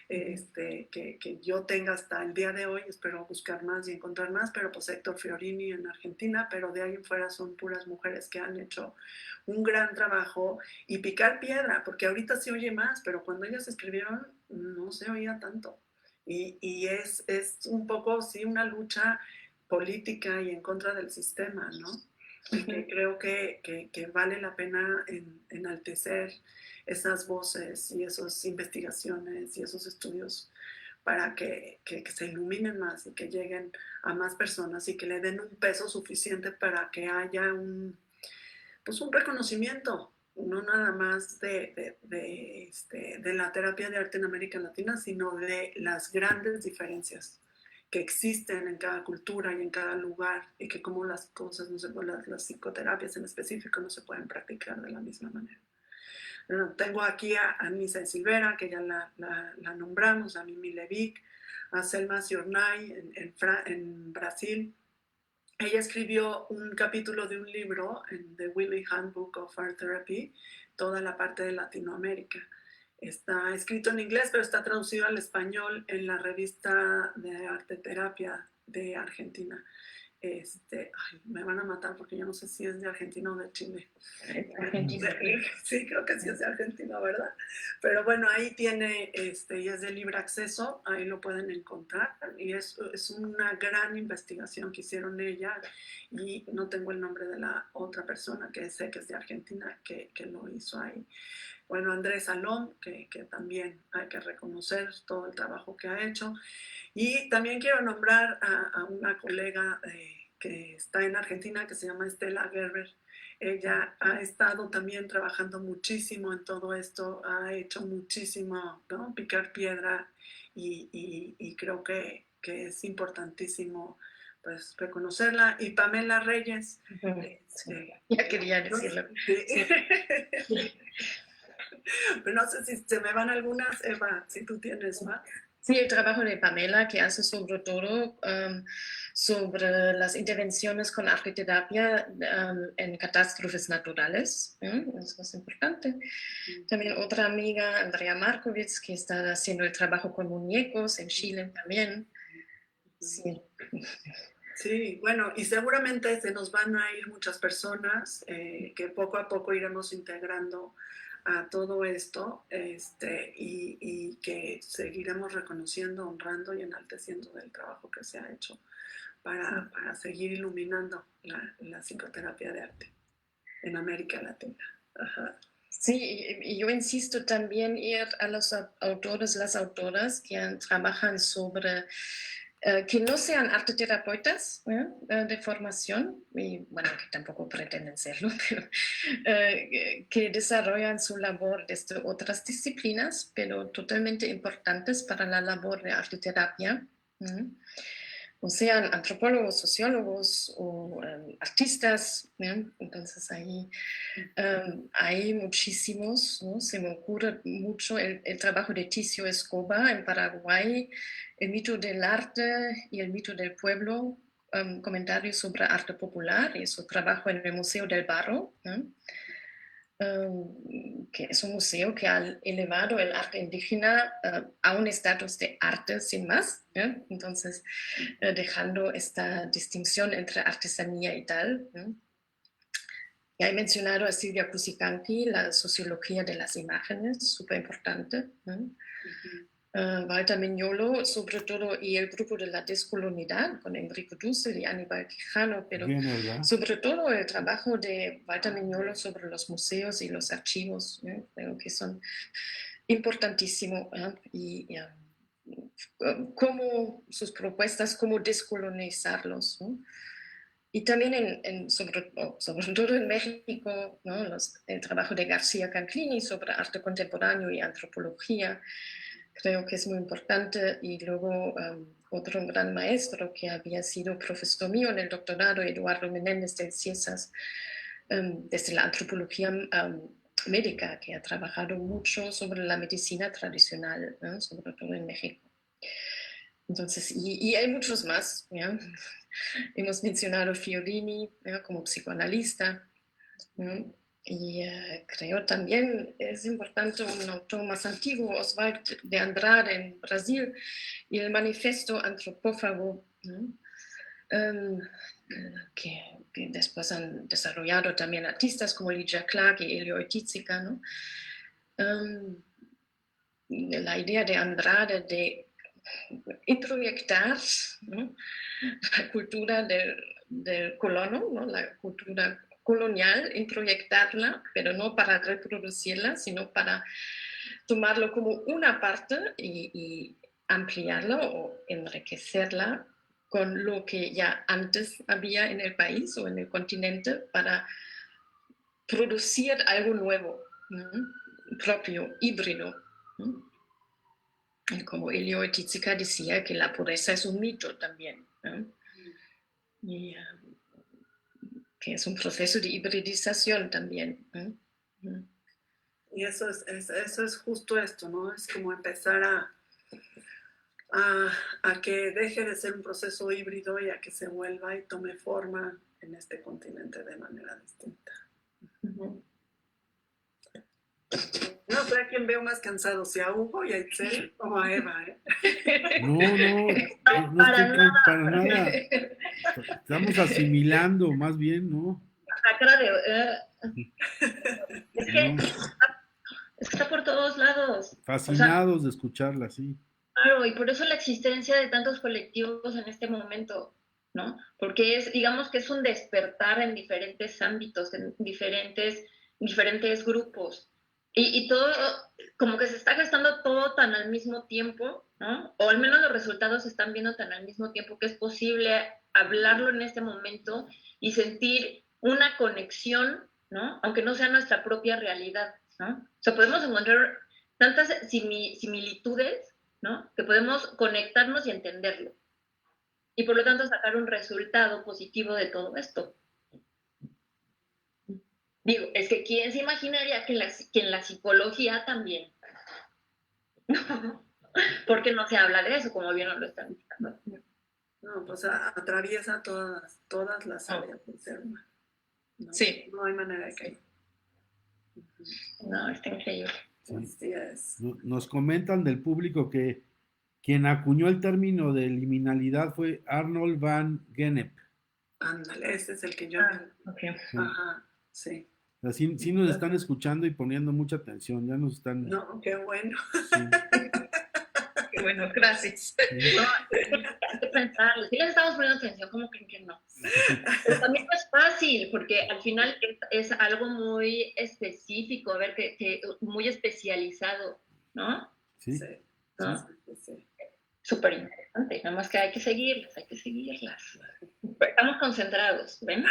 que yo tenga hasta el día de hoy, espero buscar más y encontrar más, pero pues Héctor Fiorini en Argentina, pero de ahí en fuera son puras mujeres que han hecho un gran trabajo y picar piedra, porque ahorita se oye más, pero cuando ellas escribieron no se oía tanto. Y es un poco, sí, una lucha política y en contra del sistema, ¿no? Y que creo que vale la pena enaltecer esas voces y esas investigaciones y esos estudios para que se iluminen más y que lleguen a más personas y que le den un peso suficiente para que haya pues un reconocimiento, no nada más de la terapia de arte en América Latina, sino de las grandes diferencias que existen en cada cultura y en cada lugar, y que como las cosas, no se, las psicoterapias en específico no se pueden practicar de la misma manera. Bueno, tengo aquí a Nisa Silvera, que ya la nombramos, a Mimi Levick, a Selma Siornay en Brasil. Ella escribió un capítulo de un libro en The Willy Handbook of Art Therapy, toda la parte de Latinoamérica. Está escrito en inglés, pero está traducido al español en la revista de arte terapia de Argentina. Me van a matar porque yo no sé si es de Argentina o de Chile. Argentina. Sí, creo que sí es de Argentina, ¿verdad? Pero bueno, ahí tiene, y es de libre acceso, ahí lo pueden encontrar. Y es una gran investigación que hicieron ella, y no tengo el nombre de la otra persona que sé que es de Argentina, que lo hizo ahí. Bueno, Andrés Salón, que también hay que reconocer todo el trabajo que ha hecho. Y también quiero nombrar a una colega que está en Argentina, que se llama Estela Gerber. Ella ha estado también trabajando muchísimo en todo esto, ha hecho muchísimo, ¿no? Picar piedra, y creo que es importantísimo pues reconocerla. Y Pamela Reyes. Ya quería decirlo. Sí. Pero no sé si se me van algunas, Eva, si tú tienes más. Sí, el trabajo de Pamela, que hace sobre todo sobre las intervenciones con arteterapia en catástrofes naturales. Eso es importante. También otra amiga, Andrea Markovits, que está haciendo el trabajo con muñecos en Chile también. Sí. Sí, bueno, y seguramente se nos van a ir muchas personas que poco a poco iremos integrando a todo esto, y que seguiremos reconociendo, honrando y enalteciendo del trabajo que se ha hecho para seguir iluminando la psicoterapia de arte en América Latina. Ajá. Sí, y yo insisto también ir a los autores, las autoras que trabajan sobre que no sean arteterapeutas de formación, y bueno, que tampoco pretenden serlo, pero que desarrollan su labor desde otras disciplinas, pero totalmente importantes para la labor de arteterapia. O sean antropólogos, sociólogos o artistas, entonces ahí hay muchísimos, ¿no? Se me ocurre mucho el trabajo de Ticio Escoba en Paraguay, el mito del arte y el mito del pueblo, comentarios sobre arte popular y su trabajo en el Museo del Barro, ¿no? que es un museo que ha elevado el arte indígena a un estatus de arte sin más, ¿eh? Entonces dejando esta distinción entre artesanía y tal. ¿Eh? Ya he mencionado a Silvia Cusicanqui, la sociología de las imágenes, súper importante. Walter Mignolo, sobre todo, y el grupo de la descolonidad, con Enrico Dussel y Aníbal Quijano, pero Bien, sobre todo el trabajo de Walter Mignolo sobre los museos y los archivos, creo que son importantísimos. Y cómo sus propuestas, cómo descolonizarlos. ¿No? Y también sobre todo en México, ¿no? El trabajo de García Canclini sobre arte contemporáneo y antropología, creo que es muy importante. Y luego otro gran maestro que había sido profesor mío en el doctorado, Eduardo Menéndez del Ciesas, desde la antropología médica, que ha trabajado mucho sobre la medicina tradicional, ¿no? Sobre todo en México. Entonces, y hay muchos más, ¿ya? Hemos mencionado Fiorini, ¿ya? Como psicoanalista, ¿no? Y creo también es importante un autor más antiguo, Oswald de Andrade en Brasil, y el manifiesto antropófago, ¿no? Que después han desarrollado también artistas como Lydia Clark y Elio Oiticica, ¿no? La idea de Andrade de introyectar, ¿no? La cultura del colono, ¿no? La cultura colonial, introyectarla, pero no para reproducirla, sino para tomarlo como una parte y ampliarla o enriquecerla con lo que ya antes había en el país o en el continente para producir algo nuevo, ¿no? Propio, híbrido, ¿no? Como Elio Oiticica decía que la pureza es un mito también, ¿no? Y, que es un proceso de hibridización también, ¿no? Y eso es justo esto, ¿no? Es como empezar a que deje de ser un proceso híbrido y a que se vuelva y tome forma en este continente de manera distinta. No sé a quién veo más cansado, si a Hugo y a Itzel o a Eva, ¿eh? No estoy para nada. Estamos asimilando, más bien, ¿no? La cara de... es que No, está por todos lados. fascinados O sea, de escucharla, sí. claro, y por eso la existencia de tantos colectivos en este momento, ¿no? Porque digamos que es un despertar en diferentes ámbitos, en diferentes grupos. Y todo, como que se está gestando todo tan al mismo tiempo, ¿no? O al menos los resultados se están viendo tan al mismo tiempo que es posible hablarlo en este momento y sentir una conexión, ¿no? Aunque no sea nuestra propia realidad, ¿no? O sea, podemos encontrar tantas similitudes, ¿no? Que podemos conectarnos y entenderlo. Y por lo tanto sacar un resultado positivo de todo esto. Digo, es que ¿quién se imaginaría que en la psicología también? Porque no se habla de eso, como bien nos lo están diciendo. No, pues atraviesa todas las áreas del ser humano. ¿No? Sí. No hay manera de que... No, está increíble. Sí. Así es. Nos comentan del público que quien acuñó el término de liminalidad fue Arnold van Gennep. Ándale, ese es el que yo... Okay. Ajá, sí. Sí nos están escuchando y poniendo mucha atención, ya nos están... No, qué bueno. Sí. Qué bueno, gracias. Sí. No, hay que pensarlo. Si les estamos poniendo atención, ¿cómo creen que no? Pero también no es fácil, porque al final es algo muy específico, a ver, que muy especializado, ¿no? Sí. Sí, ¿No? sí. Súper interesante, nada más que hay que seguirlas. Estamos concentrados, ¿ven?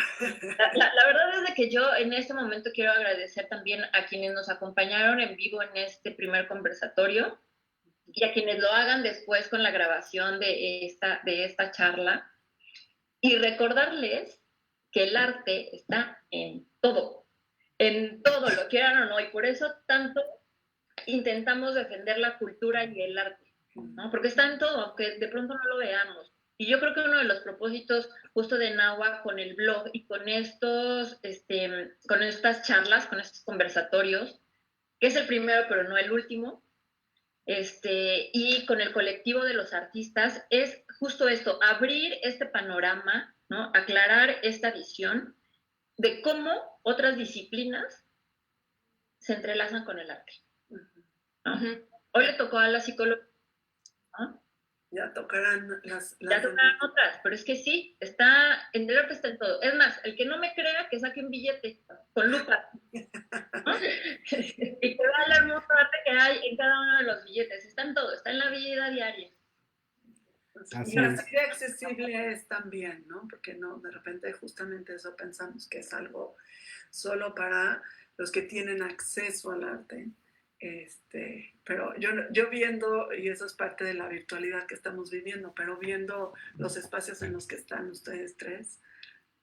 La verdad es de que yo en este momento quiero agradecer también a quienes nos acompañaron en vivo en este primer conversatorio y a quienes lo hagan después con la grabación de esta charla y recordarles que el arte está en todo, lo quieran o no, y por eso tanto intentamos defender la cultura y el arte, ¿no? Porque está en todo, aunque de pronto no lo veamos. Y yo creo que uno de los propósitos justo de Nahua con el blog y con con estas charlas, con estos conversatorios, que es el primero pero no el último, y con el colectivo de los artistas, es justo esto, abrir este panorama, ¿no? Aclarar esta visión de cómo otras disciplinas se entrelazan con el arte, ¿no? Hoy le tocó a la psicología, ¿no? Ya tocarán Ya tocarán otras, pero es que sí, en el arte está en todo. Es más, el que no me crea, que saque un billete con lupa, ¿no? Y que vea el hermoso arte que hay en cada uno de los billetes. Está en todo, está en la vida diaria. Así Y es. así de accesible es también, ¿no? Porque no, de repente justamente eso pensamos que es algo solo para los que tienen acceso al arte. Pero yo viendo, y eso es parte de la virtualidad que estamos viviendo, pero viendo los espacios en los que están ustedes tres,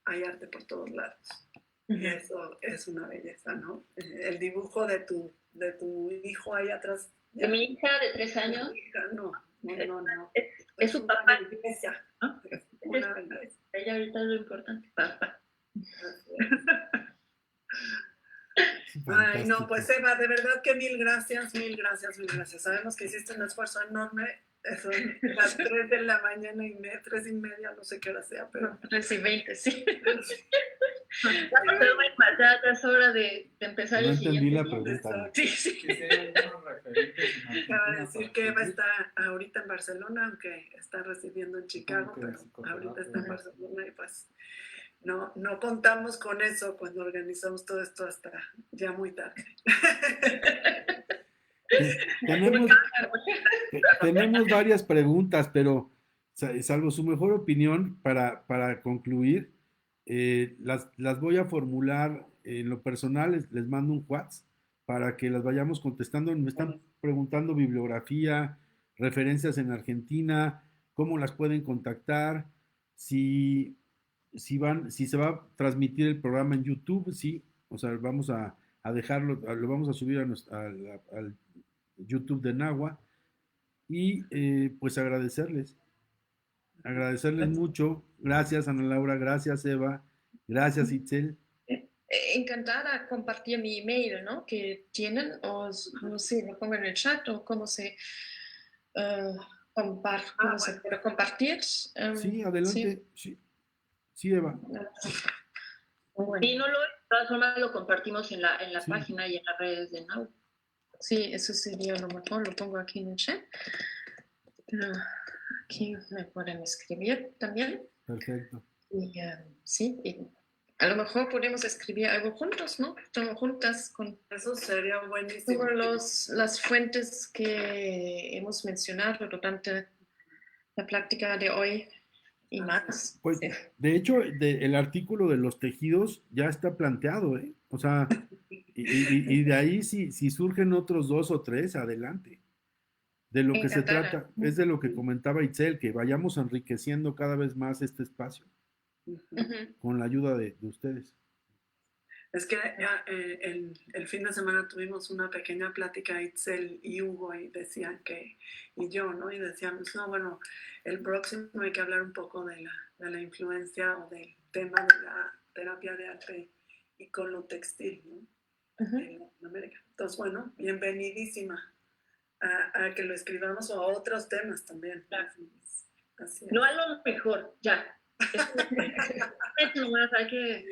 hay arte por todos lados. Y eso es una belleza, ¿no? El dibujo de tu hijo ahí atrás. De mi hija de 3 años. No. Es su papá. Belleza, ¿no? Es una belleza. Ella ahorita es lo importante, papá. Ay, no, pues Eva, de verdad que mil gracias. Sabemos que hiciste un esfuerzo enorme. Son las 3 de la mañana y 3:30, no sé qué hora sea, pero... 3:20, sí. Ya es hora de empezar No el entendí siguiente. la pregunta. Sí. Acaba de decir que Eva está ahorita en Barcelona, aunque está residiendo en Chicago, pero ahorita está en Barcelona y pues no contamos con eso cuando organizamos todo esto hasta ya muy tarde. Tenemos varias preguntas, pero salvo su mejor opinión, para concluir, las voy a formular en lo personal, les mando un WhatsApp para que las vayamos contestando. Me están preguntando bibliografía, referencias en Argentina, cómo las pueden contactar, si se va a transmitir el programa en YouTube, sí, o sea, vamos a dejarlo, lo vamos a subir al YouTube de Nahua y pues agradecerles mucho. Gracias Ana Laura, gracias Eva, gracias Itzel. Encantada compartir mi email, ¿no? Que tienen, o no sé, lo pongo en el chat, o cómo se puede compartir. Sí, adelante. Sí, Eva. Bueno. Y de todas formas lo compartimos en la página y en las redes de Nahua. Sí, eso sería lo mejor, lo pongo aquí en el chat. Aquí me pueden escribir también. Perfecto. Y sí, y a lo mejor podemos escribir algo juntos, ¿no? Juntas con eso sería buenísimo. Todas las fuentes que hemos mencionado durante la plática de hoy y más. Pues, sí. De hecho, el artículo de los tejidos ya está planteado, ¿eh? O sea, y de ahí si surgen otros 2 o 3, adelante. De lo que se trata es de lo que comentaba Itzel, que vayamos enriqueciendo cada vez más este espacio con la ayuda de ustedes. Es que el fin de semana tuvimos una pequeña plática, Itzel y Hugo, y decían y yo, ¿no? Y decíamos, no, bueno, el próximo hay que hablar un poco de la influencia o del tema de la terapia de arte y con lo textil, ¿no? En Latinoamérica. Entonces, bueno, bienvenidísima a que lo escribamos o a otros temas también. Claro. Así es. No a lo mejor, ya. Es nomás, hay que...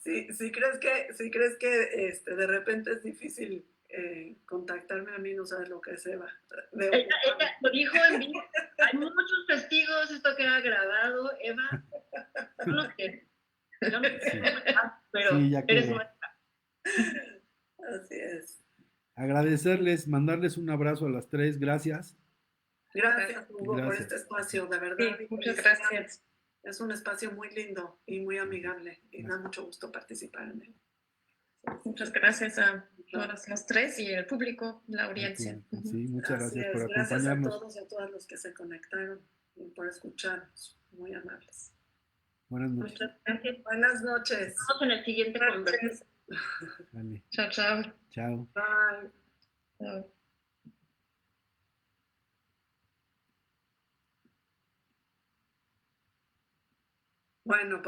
Si crees que de repente es difícil contactarme a mí, no sabes lo que es Eva. Ella lo dijo en vivo. Hay muchos testigos, esto queda grabado. Eva, yo no sé. Pero sí, ya eres quedó. nuestra. Así es. Agradecerles, mandarles un abrazo a las 3, gracias. Gracias, Hugo, por este espacio, de verdad. Sí, muchas gracias. Es un espacio muy lindo y muy amigable y da mucho gusto participar en él. Muchas gracias a todas las 3 y el público, la audiencia. Sí, muchas gracias por acompañarnos. acompañarnos. Gracias a todos y a todas los que se conectaron y por escucharnos. Muy amables. Buenas noches. Muchas gracias. Buenas noches. Nos vemos en el siguiente conversación. Vale. Chao, chao. Chao. Bye. Chao. Bueno,